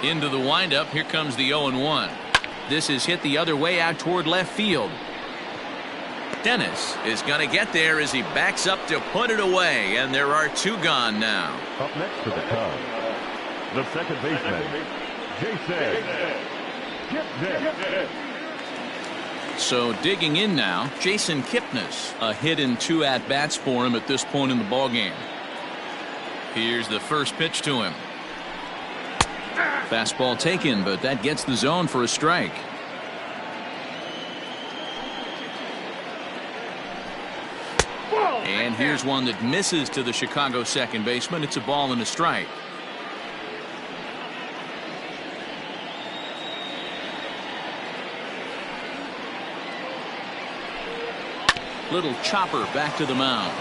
Into the windup. Here comes the 0-1. This is hit the other way out toward left field. Dennis is going to get there as he backs up to put it away, and there are 2 gone now. Up next for the Cubs, the second baseman, Jason. So digging in now, Jason Kipnis. A hit in 2 at-bats for him at this point in the ballgame. Here's the first pitch to him. Fastball taken, but that gets the zone for a strike. And here's one that misses to the Chicago second baseman. It's a ball and a strike. Little chopper back to the mound.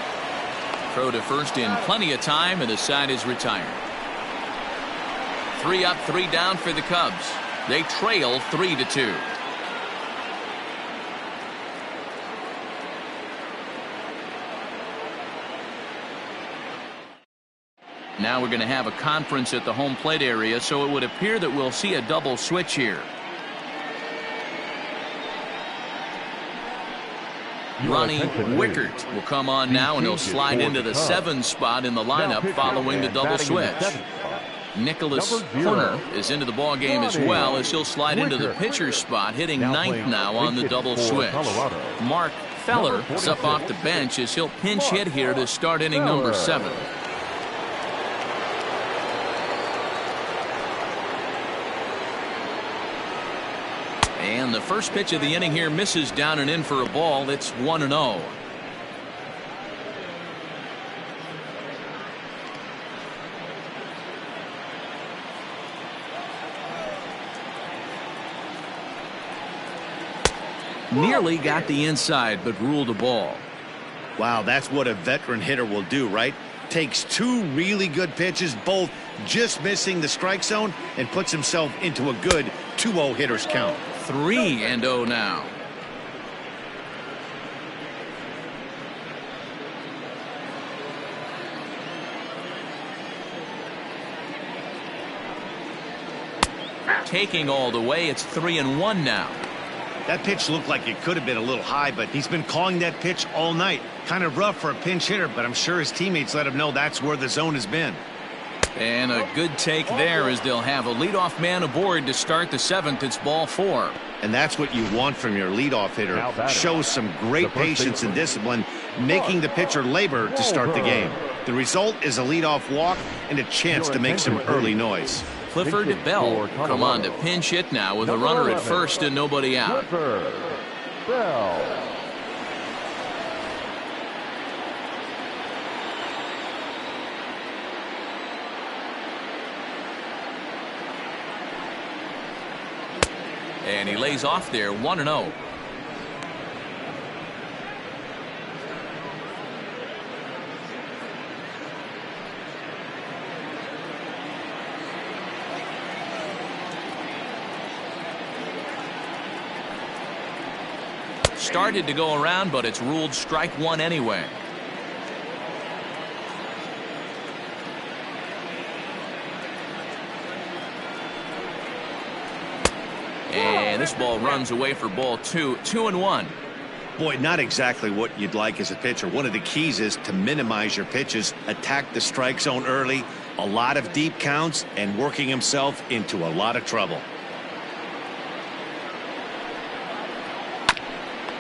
Throw to first in plenty of time, and the side is retired. 3 up, 3 down for the Cubs. They trail 3-2. Now we're going to have a conference at the home plate area, so it would appear that we'll see a double switch here. Ronnie Wickert will come on now, and he'll slide into the 7 spot in the lineup following the double switch. Nicholas Horner is into the ball game as well, as he'll slide into the pitcher's spot, hitting 9th now on the double switch. Mark Feller is up off the bench as he'll pinch hit here to start inning number 7. And the first pitch of the inning here misses down and in for a ball. It's 1-0. Nearly got the inside, but ruled a ball. Wow, that's what a veteran hitter will do, right? Takes 2 really good pitches, both just missing the strike zone, and puts himself into a good 2-0 hitter's count. 3-0 now. Taking all the way, it's 3-1 now. That pitch looked like it could have been a little high, but he's been calling that pitch all night. Kind of rough for a pinch hitter, but I'm sure his teammates let him know that's where the zone has been. And a good take there, as they'll have a leadoff man aboard to start the 7th. It's ball 4. And that's what you want from your leadoff hitter. Shows some great patience and discipline, making the pitcher labor to start the game. The result is a leadoff walk and a chance to make some early noise. Clifford Bell come on to pinch hit now with a runner at first and nobody out. Bell. And he lays off there, 1-0. Started to go around, but it's ruled strike 1 anyway. And this ball runs away for ball 2. 2-1. Boy, not exactly what you'd like as a pitcher. One of the keys is to minimize your pitches, attack the strike zone early, a lot of deep counts, and working himself into a lot of trouble.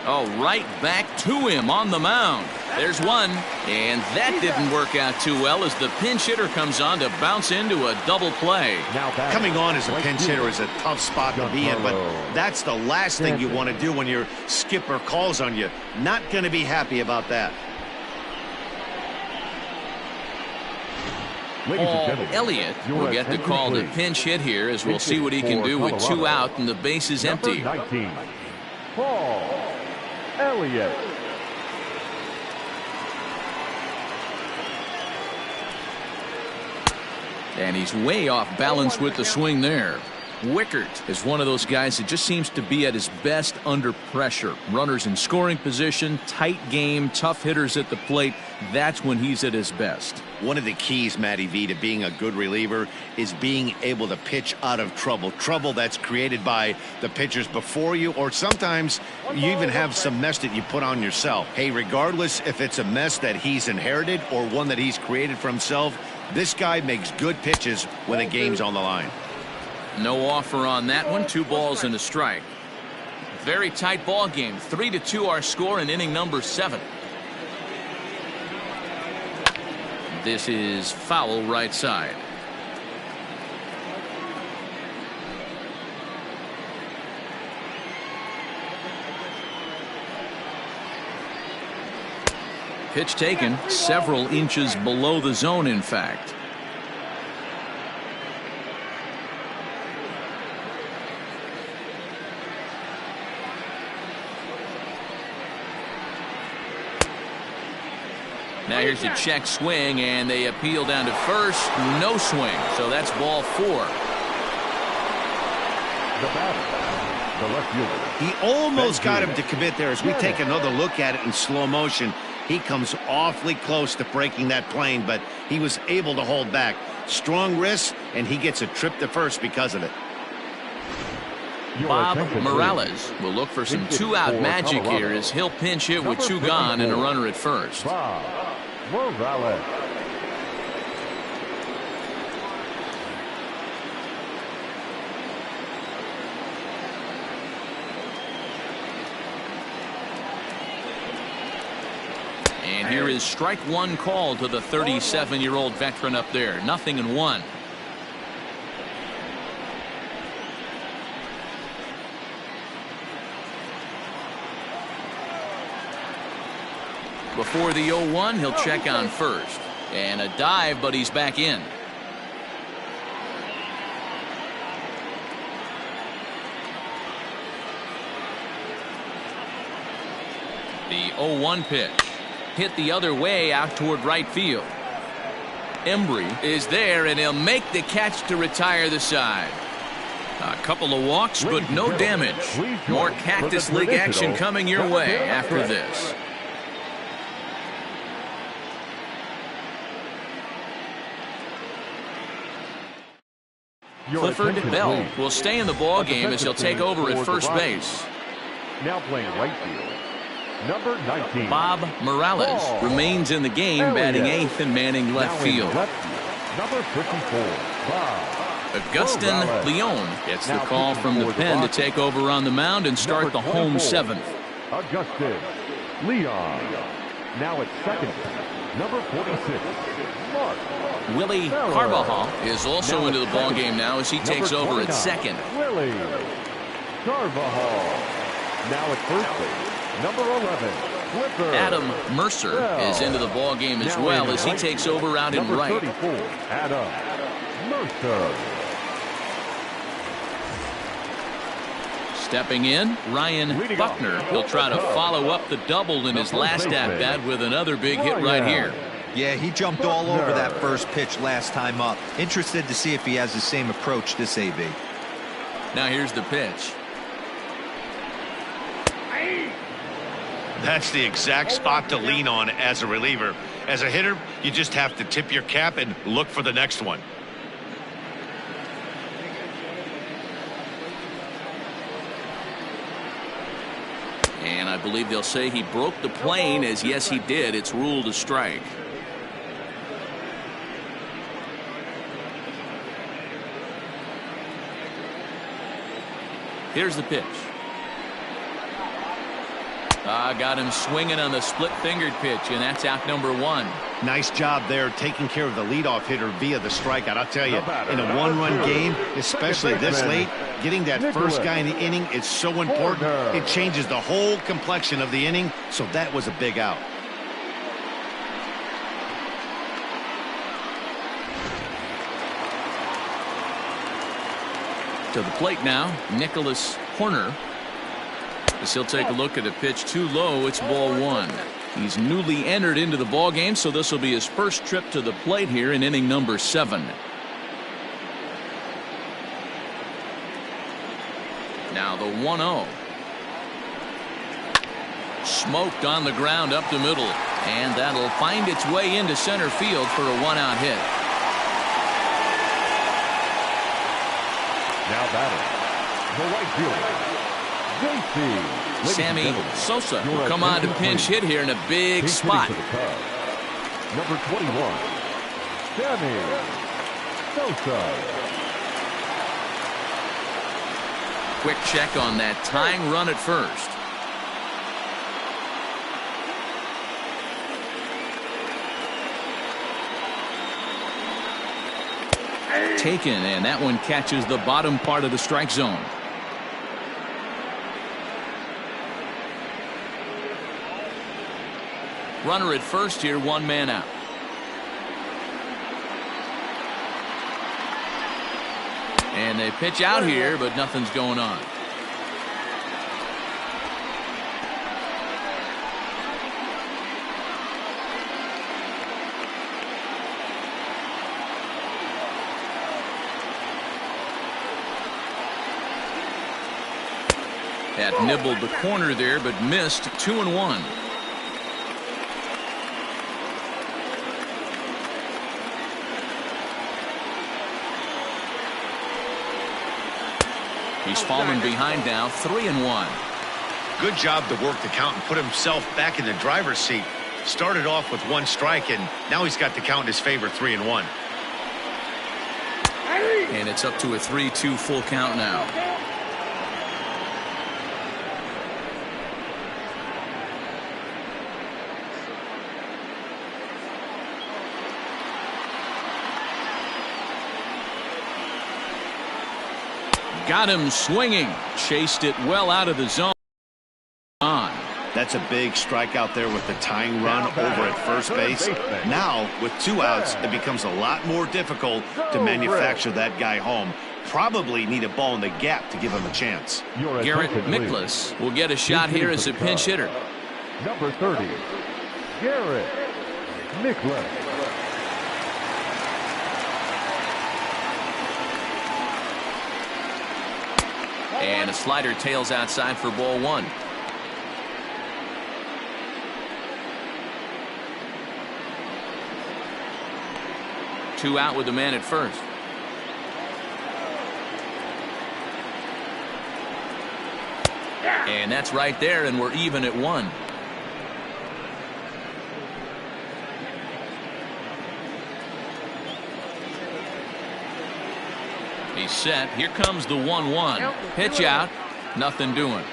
Oh, right back to him on the mound. There's one, and that didn't work out too well as the pinch hitter comes on to bounce into a double play. Coming on as a pinch hitter is a tough spot to be in, but that's the last thing you want to do when your skipper calls on you. Not going to be happy about that. Elliott will get the call to pinch hit here as we'll see what he can do with 2 out and the bases empty. 19, Paul Elliott. And he's way off balance with the swing there. Wickert is one of those guys that just seems to be at his best under pressure. Runners in scoring position, tight game, tough hitters at the plate. That's when he's at his best. One of the keys, Matty V, to being a good reliever is being able to pitch out of trouble. Trouble that's created by the pitchers before you, or sometimes you even have some mess that you put on yourself. Hey, regardless if it's a mess that he's inherited or one that he's created for himself, this guy makes good pitches when the game's on the line. No offer on that one. 2 balls and a strike. Very tight ball game. 3-2 our score in inning number 7. This is foul right side. Pitch taken several inches below the zone, in fact. Now here's a check swing, and they appeal down to first. No swing, so that's ball 4. The batter, the left fielder. He almost got him to commit there. As we take another look at it in slow motion, he comes awfully close to breaking that plane, but he was able to hold back. Strong wrist, and he gets a trip to first because of it. Bob Morales will look for some 2-out magic here as he'll pinch hit with 2 gone and a runner at first. Bob Morales. And here is strike 1 call to the 37-year-old veteran up there. 0-1. Before the 0-1, he'll check on first. And a dive, but he's back in. The 0-1 pitch. Hit the other way out toward right field. Embry is there, and he'll make the catch to retire the side. A couple of walks, but no damage. More Cactus League action coming your way after this. Clifford Bell will stay in the ball game as he'll take over at first base. Now playing right field, number 19. Bob Morales remains in the game, batting 8th and manning left field. Number 54, Bob Augustin Leon gets the call from the pen to take over on the mound and start the home 7th. Augustin Leon. Now at second, number 46, Mark Willie Carvajal is also into the ball game now as he takes over at second. Willie Carvajal. Now at first base, number 11, Clifford. Adam Mercer is into the ball game as well as he takes over out in right. 34, Adam Mercer. Stepping in, Ryan Buckner. He'll try to follow up the double in his last at-bat with another big hit right here. Yeah, he jumped all over that first pitch last time up. Interested to see if he has the same approach this AB. Now here's the pitch. That's the exact spot to lean on as a reliever. As a hitter, you just have to tip your cap and look for the next one. And I believe they'll say he broke the plane, as yes he did. It's ruled a strike. Here's the pitch. Got him swinging on the split-fingered pitch, and that's out number 1. Nice job there taking care of the leadoff hitter via the strikeout. I'll tell you, in a one-run game, especially this late, getting that first guy in the inning is so important. It changes the whole complexion of the inning, so that was a big out. To the plate now, Nicholas Horner. As he'll take a look at a pitch too low, it's ball 1. He's newly entered into the ball game, so this will be his first trip to the plate here in inning number 7. Now the 1-0. Smoked on the ground up the middle, and that'll find its way into center field for a 1-out hit. Now batting, the right fielder, JP. Sammy Sosa will come on to pinch hit here in a big spot. Number 21, Sammy Sosa. Quick check on that tying run at first. Taken, and that one catches the bottom part of the strike zone. Runner at first here, 1 man out. And they pitch out here, but nothing's going on. That nibbled the corner there, but missed. 2-1. He's fallen behind now, 3-1. Good job to work the count and put himself back in the driver's seat. Started off with 1 strike, and now he's got the count in his favor, 3-1. And it's up to a 3-2 full count now. Got him swinging. Chased it well out of the zone. That's a big strikeout there with the tying run over at first base. Now, with 2 outs, it becomes a lot more difficult to manufacture that guy home. Probably need a ball in the gap to give him a chance. Garrett Miklas will get a shot here as a pinch hitter. Number 30, Garrett Miklas. And a slider tails outside for ball 1. Two out with the man at first. And that's right there, and we're even at 1. He's set. Here comes the 1-1. Pitch out. Nothing doing.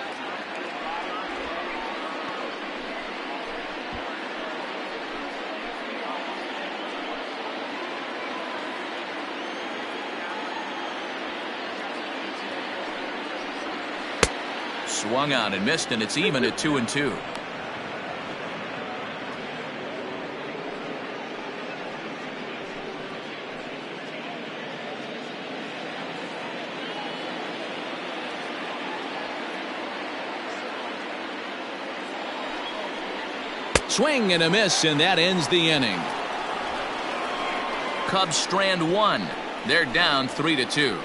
Swung out and missed, and it's even at 2-2. Swing and a miss, and that ends the inning. Cubs strand 1. They're down 3-2.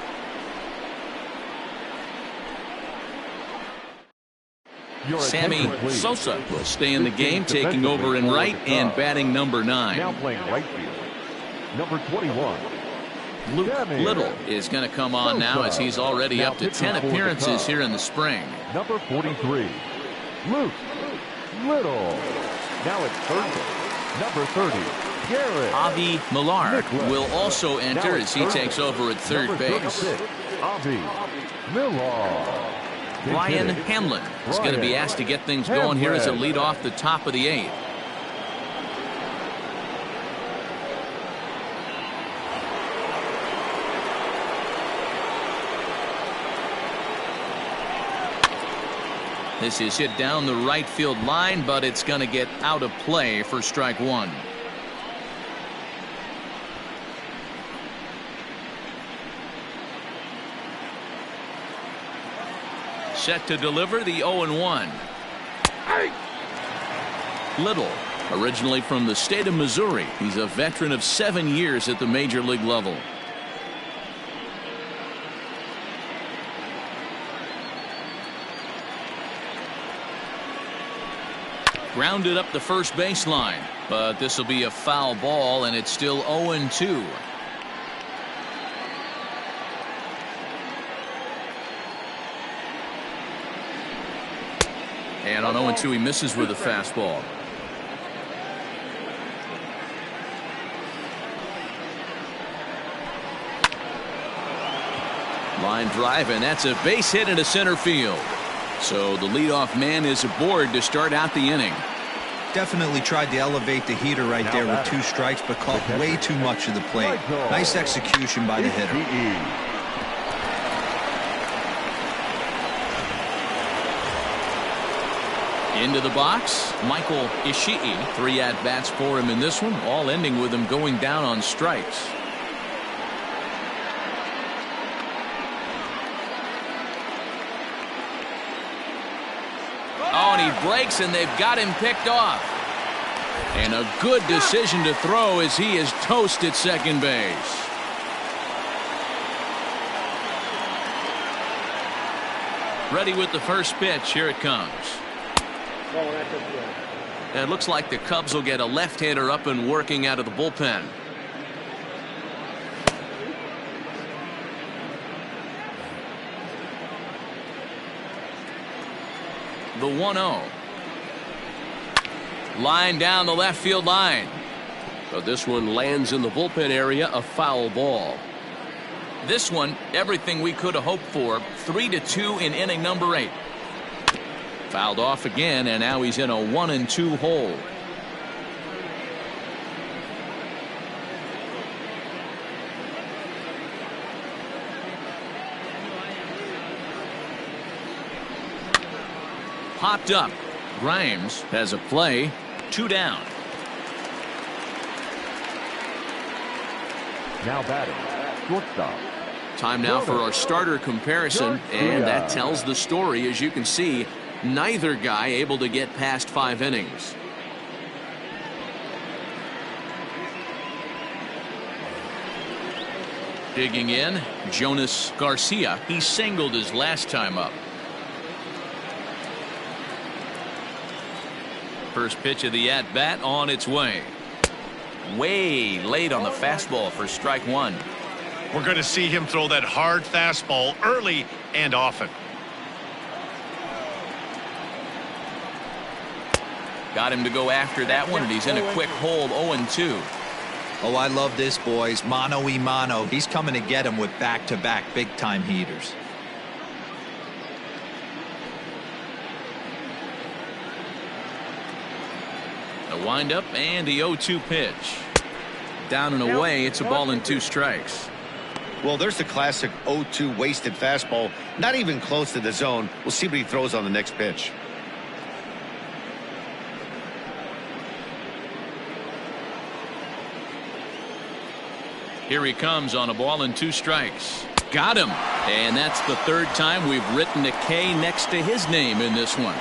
Sammy Sosa will stay in the game, taking over in right and batting number 9. Now playing right field, number 21. Luke Little is going to come on now, as he's already up to 10 appearances here in the spring. Number 43, Luke Little. Now at third base, number 30, Garrett. Avi Millar will also enter as he takes over at third base. Avi Millar. Ryan Hamlin is going to be asked to get things going here as a lead off the top of the 8th. This is hit down the right field line, but it's going to get out of play for strike 1. Set to deliver the 0-1. Little, originally from the state of Missouri, he's a veteran of 7 years at the major league level. Grounded up the first baseline, but this will be a foul ball, and it's still 0-2. And on 0-2, he misses with a fastball. Line drive, and that's a base hit into center field. So the leadoff man is aboard to start out the inning. Definitely tried to elevate the heater right there with 2 strikes, but caught way too much of the plate. Nice execution by the hitter. Into the box, Michael Ishii. 3 at-bats for him in this one, all ending with him going down on strikes. Oh, and he breaks, and they've got him picked off. And a good decision to throw as he is toast at second base. Ready with the first pitch. Here it comes. And it looks like the Cubs will get a left-hander up and working out of the bullpen. The 1-0. Line down the left field line. But this one lands in the bullpen area, a foul ball. This one, everything we could have hoped for. 3-2 in inning number 8. Fouled off again, and now he's in a 1-2 hole. Popped up. Grimes has a play. 2 down. Now batting, shortstop. Time now for our starter comparison, and that tells the story. As you can see, neither guy able to get past 5 innings. Digging in, Jonas Garcia. He singled his last time up. First pitch of the at-bat on its way. Way late on the fastball for strike 1. We're going to see him throw that hard fastball early and often. Got him to go after that one, and he's in a quick hold. 0-2. Oh, I love this, boys. Mano-y-mano. He's coming to get him with back-to-back big-time heaters. A windup and the 0-2 pitch. Down and away. It's a ball and 2 strikes. Well, there's the classic 0-2 wasted fastball. Not even close to the zone. We'll see what he throws on the next pitch. Here he comes on a ball and 2 strikes. Got him. And that's the 3rd time we've written a K next to his name in this one.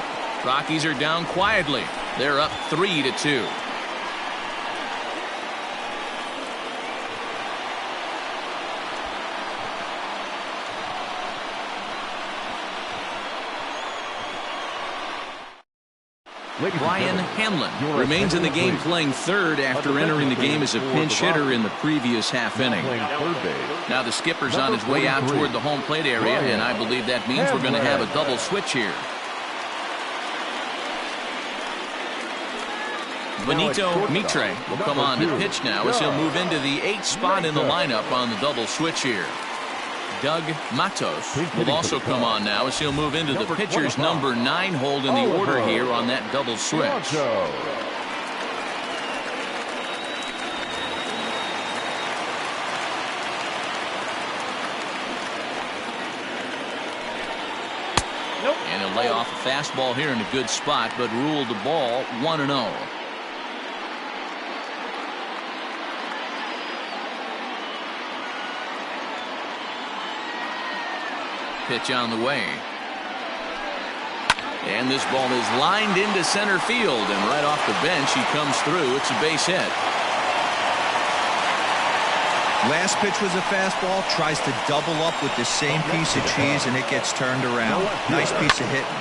Rockies are down quietly. They're up 3-2. Ryan Hamlin remains in the game, playing third after entering the game as a pinch hitter in the previous half inning. Now the skipper's on his way out toward the home plate area, and I believe that means we're going to have a double switch here. Benito Mitre will come on to pitch now as he'll move into the 8th spot in the lineup on the double switch here. Doug Matos will also come on now as he'll move into the pitcher's number 9 hold in the order here on that double switch. And he'll lay off a fastball here in a good spot, but ruled the ball 1-0. Pitch on the way. And this ball is lined into center field, and right off the bench he comes through. It's a base hit. Last pitch was a fastball, tries to double up with the same piece of cheese, and it gets turned around. Nice piece of hitting.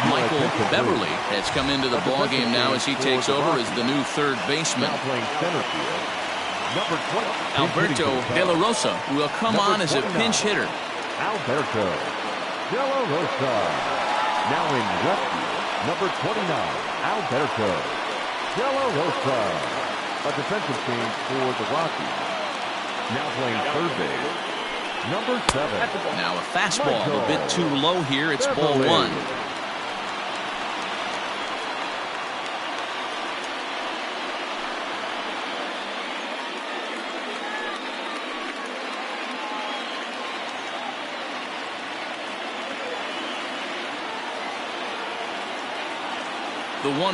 Michael Beverly has come into the ballgame now as he takes over as the new third baseman. Alberto De La Rosa will come on as a pinch hitter. Alberto De La Rosa. Now in left field, number 29, Alberto De La Rosa. A defensive change for the Rockies. Now playing third base, number 7. Now a fastball a bit too low here. It's ball 1. The 1-0.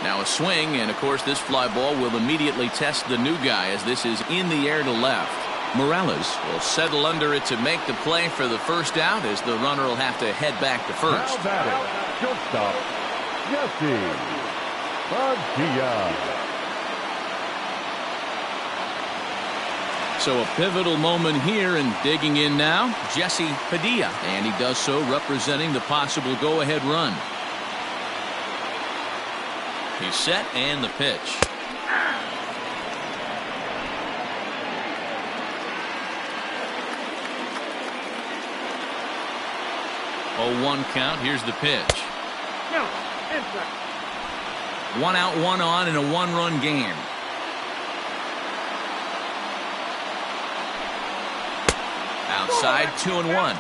Now a swing, and of course this fly ball will immediately test the new guy as this is in the air to left. Morales will settle under it to make the play for the first out as the runner will have to head back to first. Now batting, shortstop, Jesse Padilla. So a pivotal moment here, and digging in now, Jesse Padilla, and he does so representing the possible go-ahead run. He's set, and the pitch. Oh, 1 count. Here's the pitch. No, 1 out, 1 on in a 1-run game. Outside, 2-1.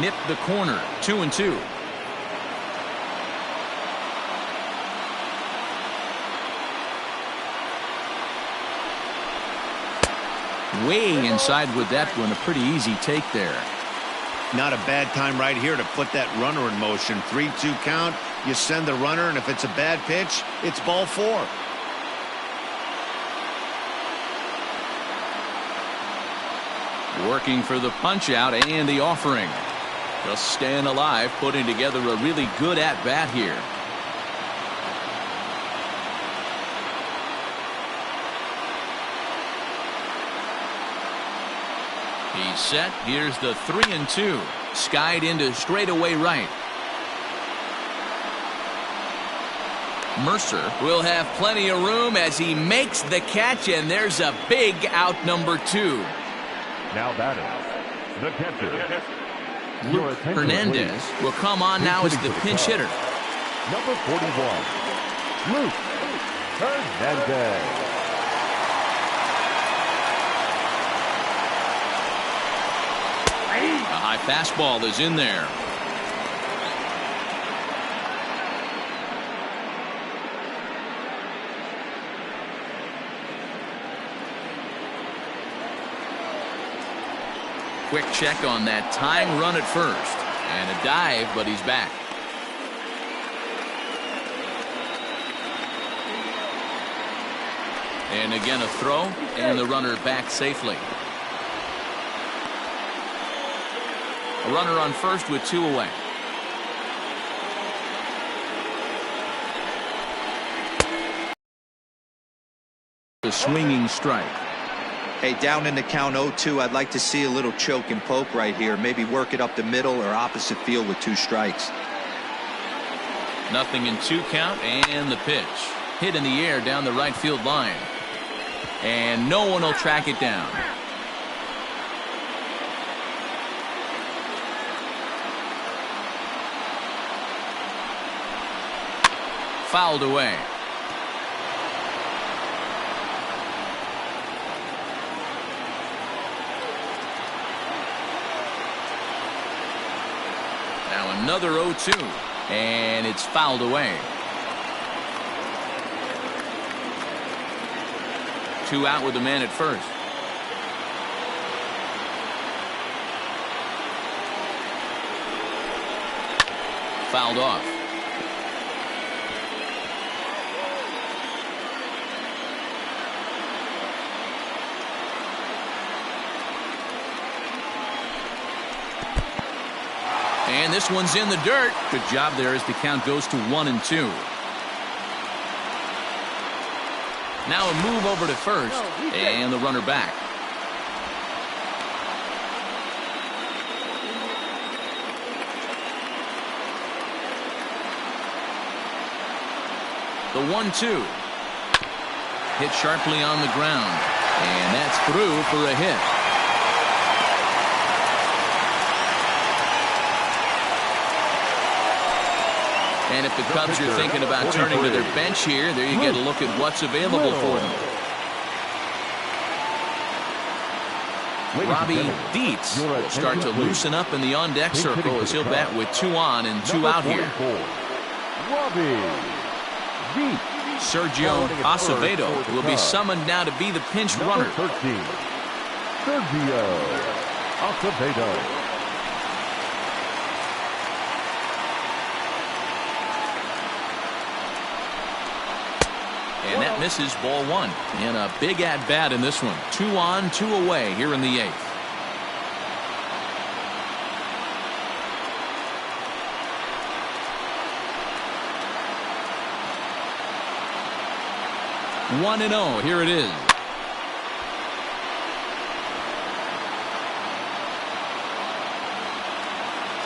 Nip the corner, 2-2. Way inside with that one. A pretty easy take there. Not a bad time right here to put that runner in motion. 3-2 count. You send the runner, and if it's a bad pitch, it's ball 4. Working for the punch out and the offering. Just staying alive, putting together a really good at-bat here. He's set. Here's the 3-2. Skied into straightaway right. Mercer will have plenty of room as he makes the catch, and there's a big out, number 2. Now batting, the catcher, Luke Hernandez will come on now as the pinch hitter. Number 41, Luke Hernandez. A high fastball is in there. Quick check on that tying run at first. And a dive, but he's back. And again a throw, and the runner back safely. A runner on first with 2 away. The swinging strike. Hey, down in the count 0-2, I'd like to see a little choke and poke right here. Maybe work it up the middle or opposite field with 2 strikes. Nothing in 2 count, and the pitch. Hit in the air down the right field line. And no one will track it down. fouled away. Now another 0-2, and it's fouled away. 2 out with the man at first. Fouled off. And this one's in the dirt. Good job there as the count goes to 1-2. Now a move over to first, and the runner back. The 1-2. Hit sharply on the ground, and that's through for a hit. And if the Cubs are thinking about turning to their bench here, there you get a look at what's available for them. Robbie Dietz will start to loosen up in the on-deck circle as he'll bat with 2 on and 2 out here. Robbie Dietz. Sergio Acevedo will be summoned now to be the pinch runner. 13, Sergio Acevedo. And that misses, ball 1. And a big at-bat in this one. 2 on, 2 away here in the 8th. One and 0. Here it is.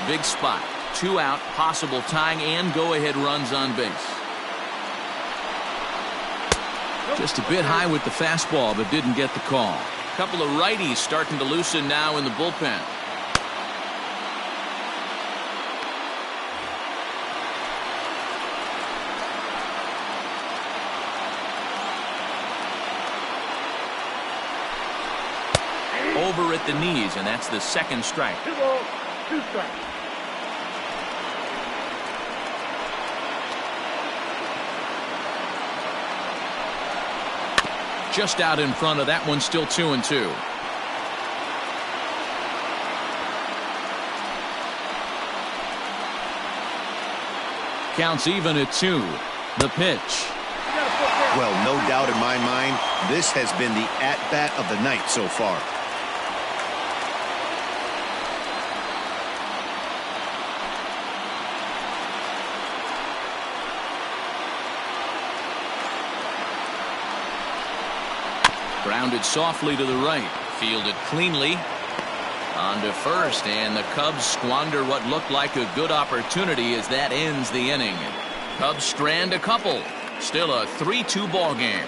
Big spot. 2 out, possible tying and go-ahead runs on base. Just a bit high with the fastball, but didn't get the call. A couple of righties starting to loosen now in the bullpen. Over at the knees, and that's the 2nd strike. 2 balls, 2 strikes. Just out in front of that one, still 2-2. Counts even at 2. The pitch. Well, no doubt in my mind, this has been the at-bat of the night so far. Grounded softly to the right. Fielded cleanly. On to first, and the Cubs squander what looked like a good opportunity as that ends the inning. Cubs strand a couple. Still a 3-2 ball game.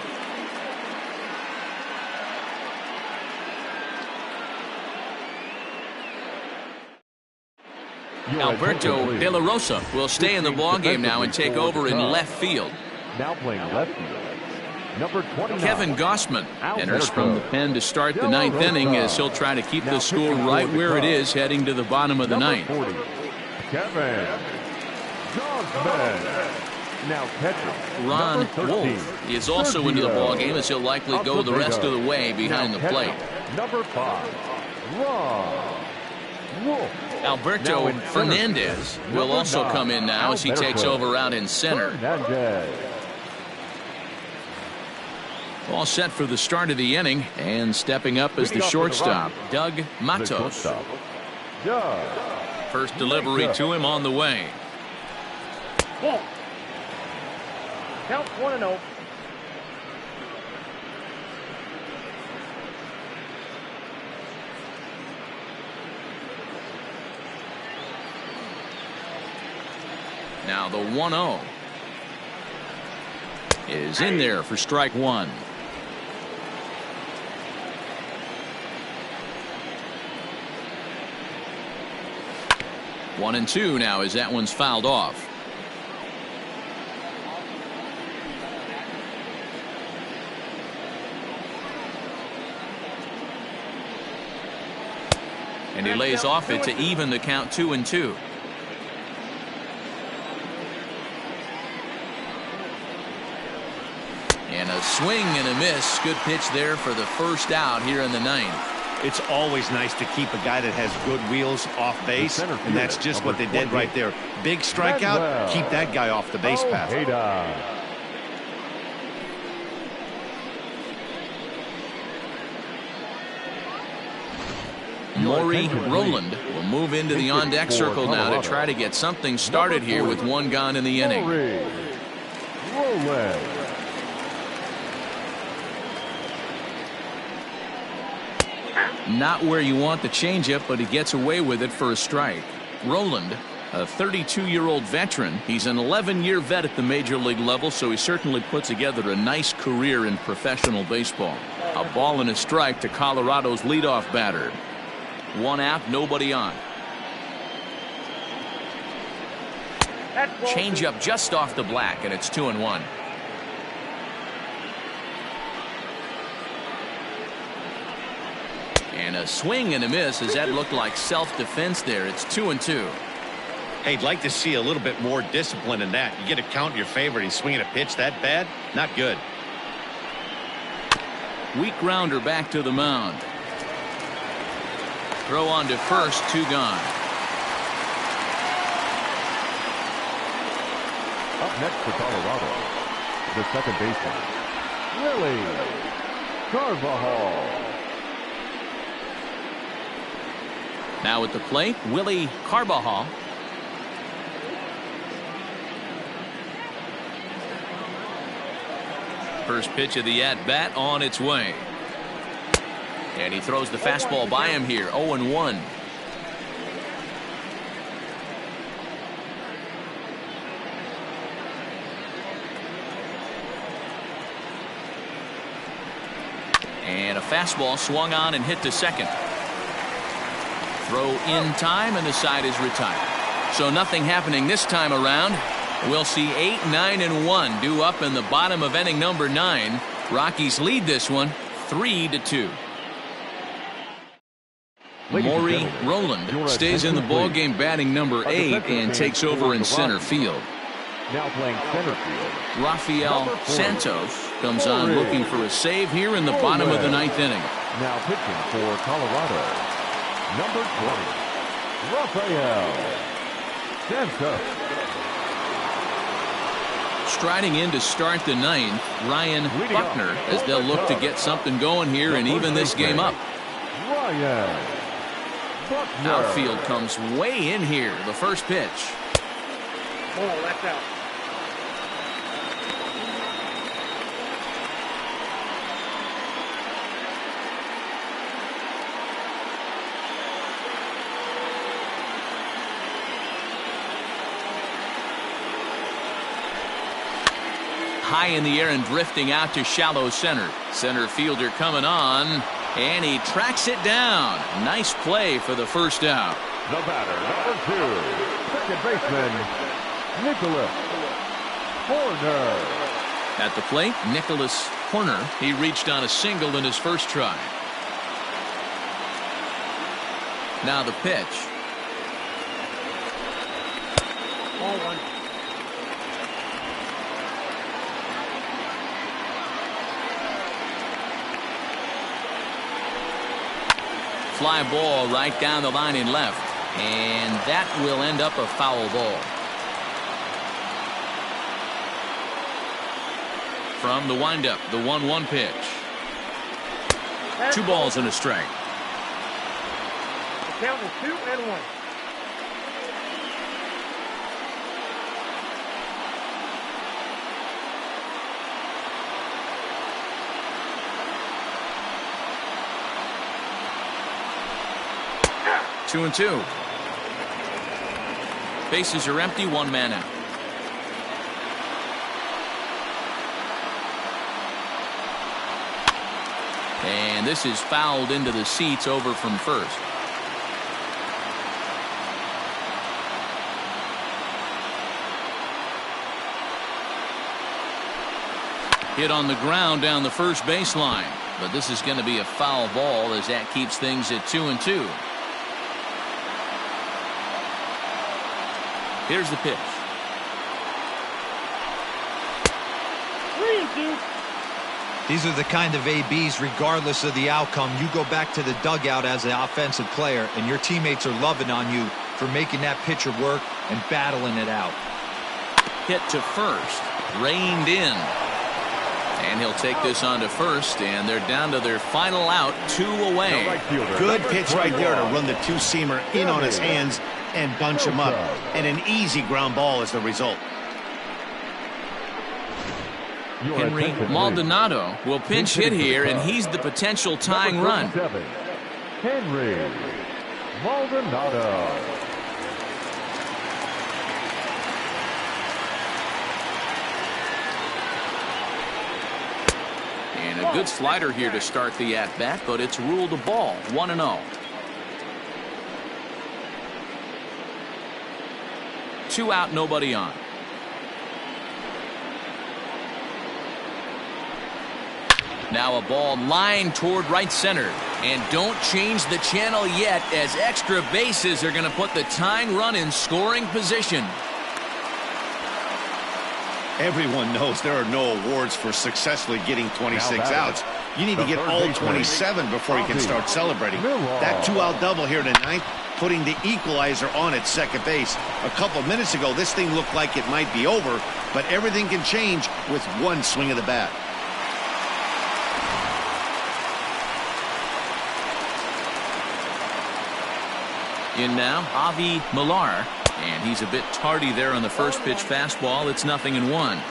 Alberto De La Rosa will stay in the ball game now and take over in left field. Now playing left field. Number 29. Kevin Gossman enters from the pen to start the 9th inning as he'll try to keep the score right where it is heading to the bottom of the 9th. Kevin Gossman. Now catcher. Ron Wolf is also into the ball game as he'll likely go the rest of the way behind the plate. Number 5. Ron Wolf. Alberto Fernandez will also come in now as he takes over out in center. All set for the start of the inning, and stepping up as the shortstop, Doug Matos. First delivery to him on the way. Ball. Count 1-0. Now the 1-0 is in there for strike 1. One and 2 now as that one's fouled off. And he lays off it to even the count 2-2. And a swing and a miss. Good pitch there for the first out here in the ninth. It's always nice to keep a guy that has good wheels off base, and that's just what they did right there. Big strikeout, keep that guy off the base path. Maury Rowland will move into the on-deck circle now to try to get something started here with one gone in the inning. Not where you want the changeup, but he gets away with it for a strike. Rowland, a 32-year-old veteran. He's an 11-year vet at the major league level, so he certainly put together a nice career in professional baseball. A ball and a strike to Colorado's leadoff batter. One out, nobody on. Changeup just off the black, and it's 2-1. And a swing and a miss as that looked like self-defense there. It's 2-2. Hey, I'd like to see a little bit more discipline in that. You get a count in your favor and he's swinging a pitch that bad? Not good. Weak grounder back to the mound. Throw on to first, 2 gone. Up next for Colorado, the second baseman, Willie Carvajal. Now at the plate, Willie Carvajal. First pitch of the at-bat on its way. And he throws the fastball by him here, 0-1. And a fastball swung on and hit to second. Throw in time, and the side is retired. So nothing happening this time around. We'll see 8, 9, and 1 due up in the bottom of inning number 9. Rockies lead this one 3-2. Maury Rowland stays in the ballgame batting number 8 and takes over in center field. Now playing center field, Rafael Santos comes on looking for a save here in the bottom of the 9th inning. Now pitching for Colorado, number 20, Rafael Santos. Striding in to start the 9th, Ryan Buckner, as they'll look to get something going here and even this game up. Ryan Buckner. Outfield comes way in here. The first pitch. Oh, that's out. High in the air and drifting out to shallow center. Center fielder coming on, and he tracks it down. Nice play for the first out. The batter, number 2, second baseman, Nicholas Horner. At the plate, Nicholas Horner. He reached on a single in his first try. Now the pitch. Ball 1. Fly ball right down the line in left, and that will end up a foul ball. From the windup, the 1-1 pitch. 2 balls and a strike. The count is 2-1. Two and 2. Bases are empty, 1 man out. And this is fouled into the seats over from first. Hit on the ground down the first baseline, but this is going to be a foul ball as that keeps things at 2 and 2. Here's the pitch. 3-2. These are the kind of ABs, regardless of the outcome, you go back to the dugout as an offensive player, and your teammates are loving on you for making that pitcher work and battling it out. Hit to first. Reined in. And he'll take this on to first, and they're down to their final out, 2 away. Good pitch right there to run the two-seamer in on his hands and bunch him up. And an easy ground ball is the result. Henry Maldonado will pinch hit here, and he's the potential tying run. Henry Maldonado. And a good slider here to start the at-bat, but it's ruled a ball, 1-0. 2 out, nobody on. Now a ball lined toward right center. And don't change the channel yet, as extra bases are going to put the tying run in scoring position. Everyone knows there are no awards for successfully getting 26 outs. You need to get all 27 before you can start celebrating. That 2-out double here tonight, putting the equalizer on at second base. A couple minutes ago, this thing looked like it might be over, but everything can change with one swing of the bat. In now, Avi Millar. And he's a bit tardy there on the first pitch fastball. It's 0-1.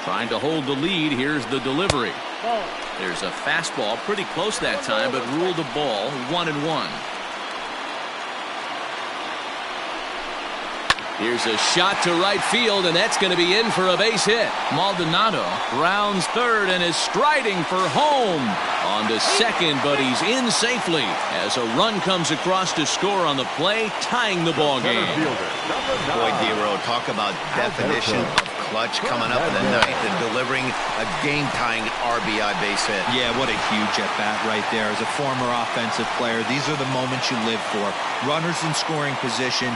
Trying to hold the lead. Here's the delivery. There's a fastball pretty close that time, but ruled a ball, 1-1. Here's a shot to right field, and that's going to be in for a base hit. Maldonado rounds third and is striding for home. On to second, but he's in safely as a run comes across to score on the play, tying the ball game. Boy, Dero, talk about definition of clutch coming up in the ninth and delivering a game-tying RBI base hit. Yeah, what a huge at-bat right there. As a former offensive player, these are the moments you live for. Runners in scoring position,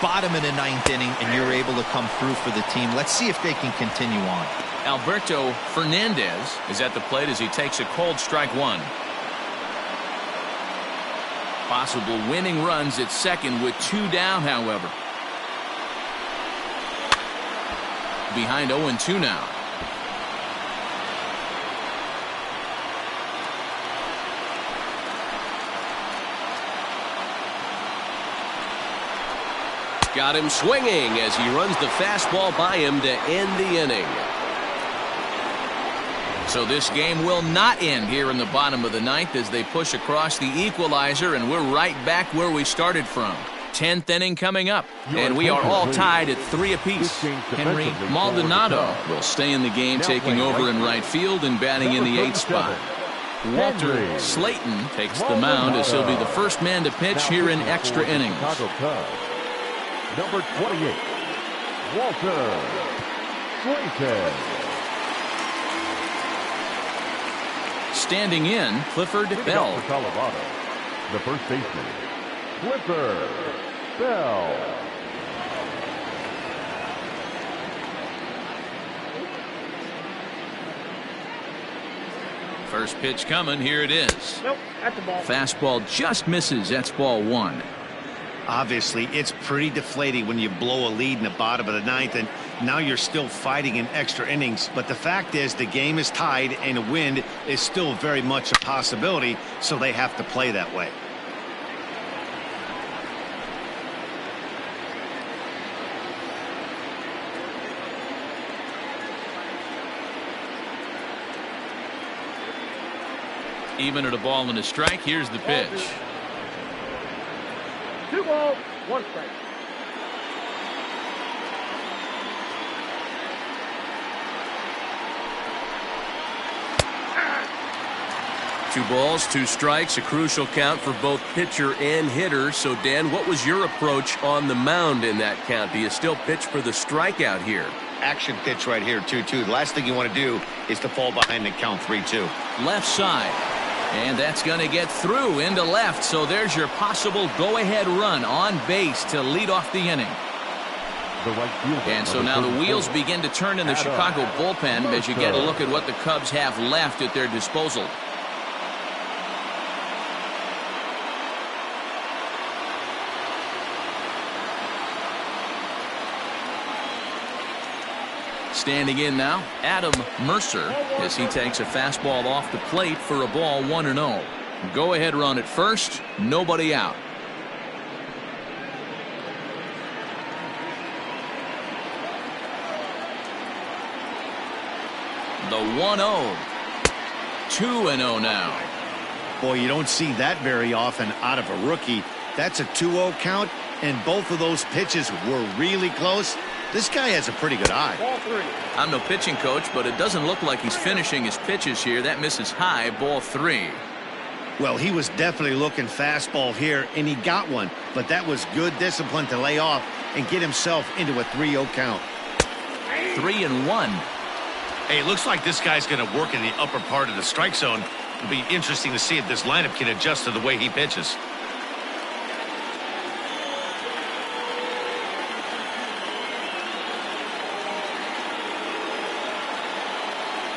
bottom of the ninth inning, and you're able to come through for the team. Let's see if they can continue on. Alberto Fernandez is at the plate as he takes a cold strike one. Possible winning runs at second with 2 down, however. Behind 0-2 now. Got him swinging as he runs the fastball by him to end the inning. So this game will not end here in the bottom of the ninth as they push across the equalizer, and we're right back where we started from. 10th inning coming up, and we are all tied at 3 apiece. Henry Maldonado will stay in the game, taking over in right field and batting in the 8th spot. Walter Slayton takes the mound as he'll be the first man to pitch here in extra innings. Number 28, Walter Slayton. Standing in, Clifford Bell. For Colorado, the first baseman, Clifford Bell. First pitch coming. Here it is. Nope, that's a ball. Fastball just misses. That's ball 1. Obviously, it's pretty deflating when you blow a lead in the bottom of the ninth, and now you're still fighting in extra innings. But the fact is, the game is tied, and a win is still very much a possibility, so they have to play that way. Even at a ball and a strike, here's the pitch. 2 balls, 1 strike. Two balls, 2 strikes, a crucial count for both pitcher and hitter. So, Dan, what was your approach on the mound in that count? Do you still pitch for the strikeout here? Action pitch right here, 2-2. The last thing you want to do is to fall behind the count 3-2. Left side. And that's going to get through into left. So there's your possible go-ahead run on base to lead off the inning. And so now the wheels begin to turn in the Chicago bullpen as you get a look at what the Cubs have left at their disposal. Standing in now, Adam Mercer, as he takes a fastball off the plate for a ball 1-0. Go ahead run at first, nobody out. The 1-0. 2-0 now. Boy, you don't see that very often out of a rookie. That's a 2-0 count, and both of those pitches were really close. This guy has a pretty good eye. Ball 3. I'm no pitching coach, but it doesn't look like he's finishing his pitches here. That misses high, ball 3. Well, he was definitely looking fastball here, and he got one. But that was good discipline to lay off and get himself into a 3-0 count. 3-1. Hey, it looks like this guy's going to work in the upper part of the strike zone. It'll be interesting to see if this lineup can adjust to the way he pitches.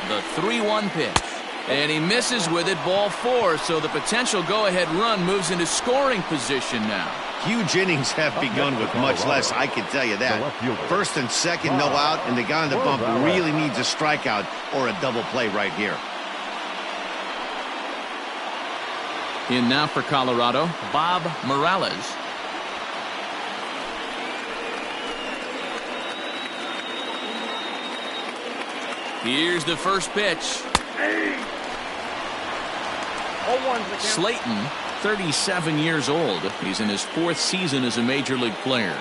The 3-1 pitch. And he misses with it, ball 4. So the potential go-ahead run moves into scoring position now. Huge innings have begun with much less, I can tell you that. First and second, no out, and the guy on the bump really needs a strikeout or a double play right here. In now for Colorado, Bob Morales. Here's the first pitch. 0-1's the count. Slayton, 37 years old. He's in his 4th season as a major league player.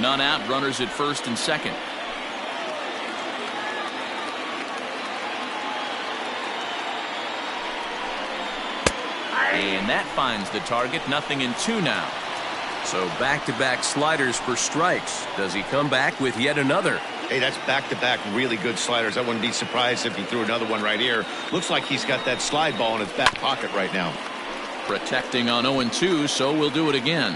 None out, runners at first and second. And that finds the target. 0-2 now. So back-to-back sliders for strikes. Does he come back with yet another? Hey, that's back-to-back really good sliders. I wouldn't be surprised if he threw another one right here. Looks like he's got that slide ball in his back pocket right now. Protecting on 0-2, so we'll do it again.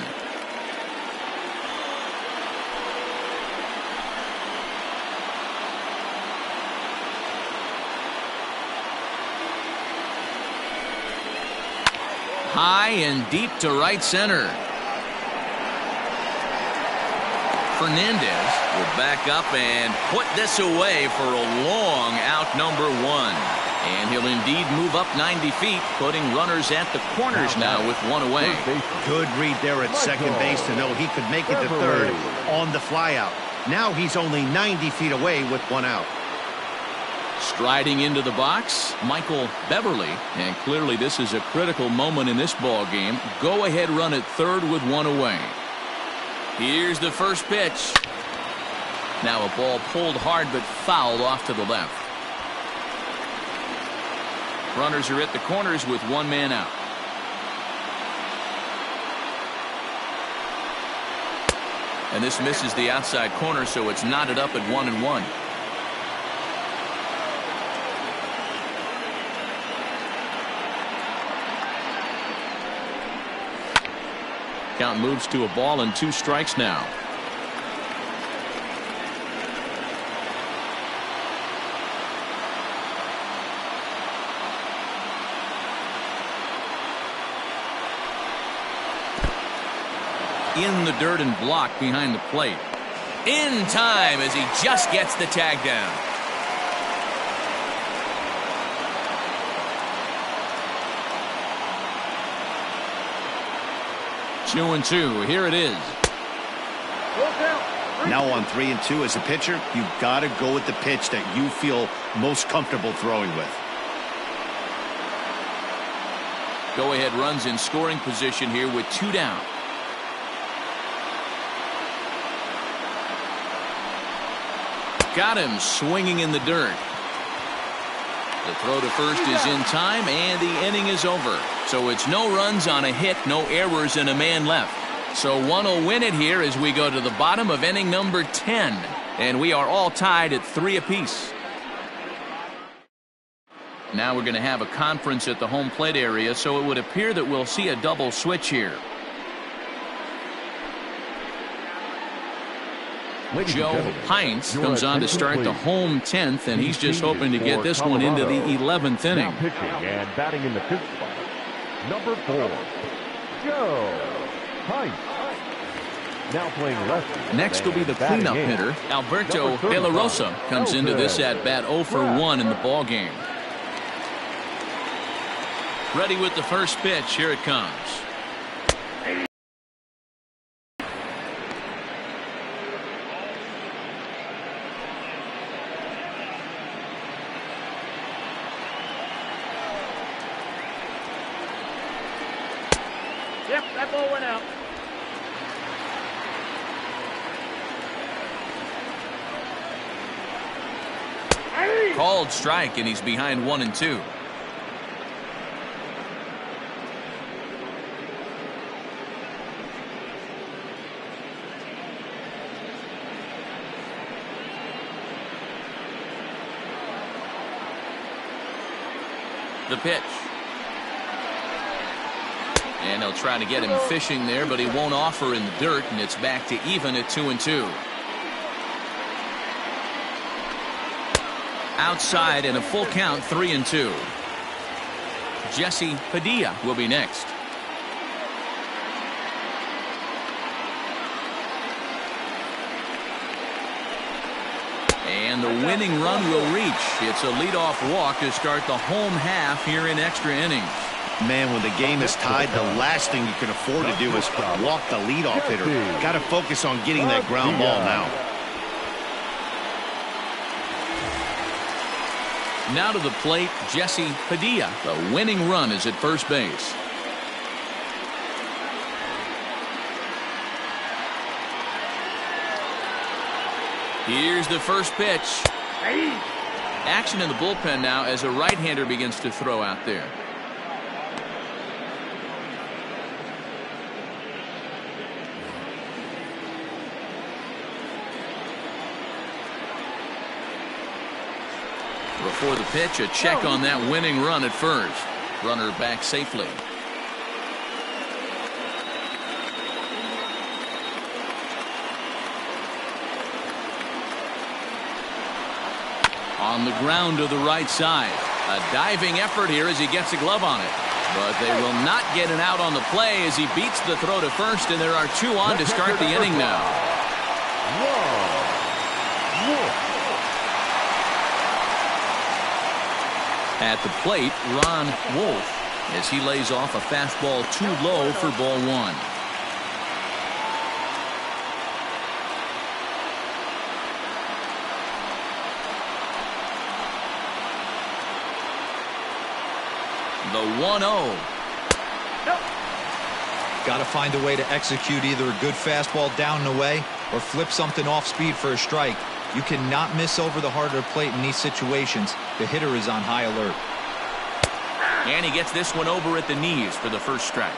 High and deep to right center. Fernandez will back up and put this away for a long out, number 1. And he'll indeed move up 90 feet, putting runners at the corners now with 1 away. Good read there at second base to know he could make it to third on the flyout. Now he's only 90 feet away with 1 out. Striding into the box, Michael Beverly, and clearly this is a critical moment in this ball game. Go ahead run at third with 1 away. Here's the first pitch. Now a ball pulled hard but fouled off to the left. Runners are at the corners with 1 man out. And this misses the outside corner, so it's knotted up at 1-1. Count moves to a ball and 2 strikes now. In the dirt and blocked behind the plate. In time as he just gets the tag down. Two and 2. Here it is. Now on 3-2 as a pitcher, you've got to go with the pitch that you feel most comfortable throwing with. Go ahead runs in scoring position here with 2 down. Got him swinging in the dirt. The throw to first is in time, and the inning is over. So it's no runs on a hit, no errors, and a man left. So one will win it here as we go to the bottom of inning number 10. And we are all tied at 3 apiece. Now we're going to have a conference at the home plate area, so it would appear that we'll see a double switch here. Joe Heinz comes on to start the home 10th, and he's just hoping to get this one into the 11th inning. Now pitching and batting in the 5th spot, number 4, Joe Heinz. Now playing lefty. Next will be the cleanup hitter. Alberto De La Rosa comes into this at bat 0 for 1 in the ball game. Ready with the first pitch. Here it comes. Yep, that ball went out. Called strike, and he's behind 1-2. The pitch. And he'll try to get him fishing there, but he won't offer in the dirt, and it's back to even at 2-2. Outside and a full count, 3-2. Jesse Padilla will be next. And the winning run will reach. It's a leadoff walk to start the home half here in extra innings. Man, when the game is tied, the last thing you can afford to do is walk the leadoff hitter. Got to focus on getting that ground ball now. Now to the plate, Jesse Padilla. The winning run is at first base. Here's the first pitch. Action in the bullpen now as a right-hander begins to throw out there. Before the pitch, a check on that winning run at first. Runner back safely. On the ground to the right side. A diving effort here as he gets a glove on it. But they will not get an out on the play as he beats the throw to first, and there are 2 on to start the inning now. At the plate, Ron Wolf, as he lays off a fastball too low for ball 1. The 1-0. Got to find a way to execute either a good fastball down and away or flip something off speed for a strike. You cannot miss over the heart of the plate in these situations. The hitter is on high alert. And he gets this one over at the knees for the first strike.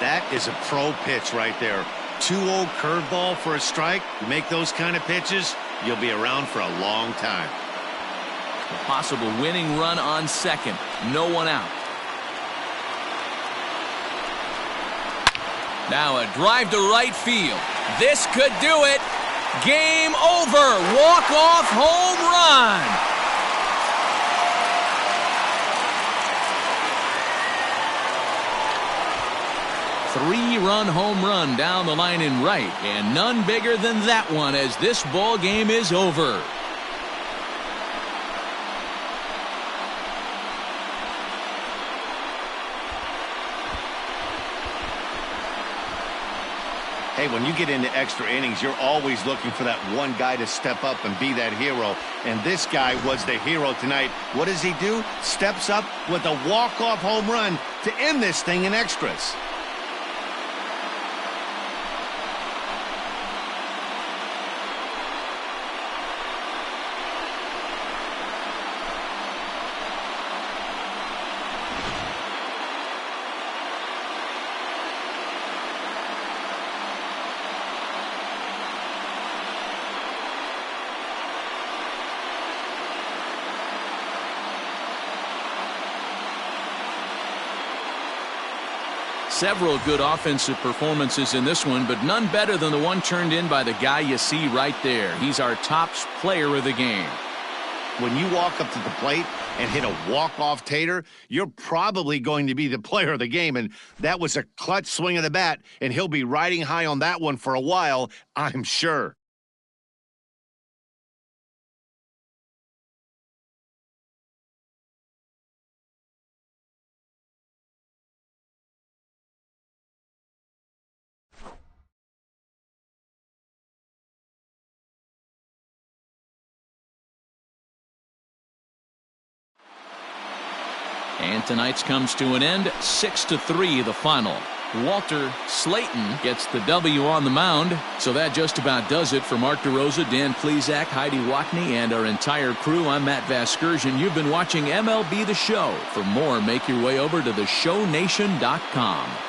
That is a pro pitch right there. 2-0 curveball for a strike. You make those kind of pitches, you'll be around for a long time. A possible winning run on second. No one out. Now a drive to right field. This could do it. Game over. Walk-off home run. Three-run home run down the line in right, and none bigger than that one as this ball game is over. Hey, when you get into extra innings, you're always looking for that one guy to step up and be that hero. And this guy was the hero tonight. What does he do? Steps up with a walk-off home run to end this thing in extras. Several good offensive performances in this one, but none better than the one turned in by the guy you see right there. He's our top player of the game. When you walk up to the plate and hit a walk-off tater, you're probably going to be the player of the game, and that was a clutch swing of the bat, and he'll be riding high on that one for a while, I'm sure. And tonight's comes to an end, 6-3 the final. Walter Slayton gets the W on the mound. So that just about does it for Mark DeRosa, Dan Plesac, Heidi Watney, and our entire crew. I'm Matt Vasgersian. You've been watching MLB The Show. For more, make your way over to theshownation.com.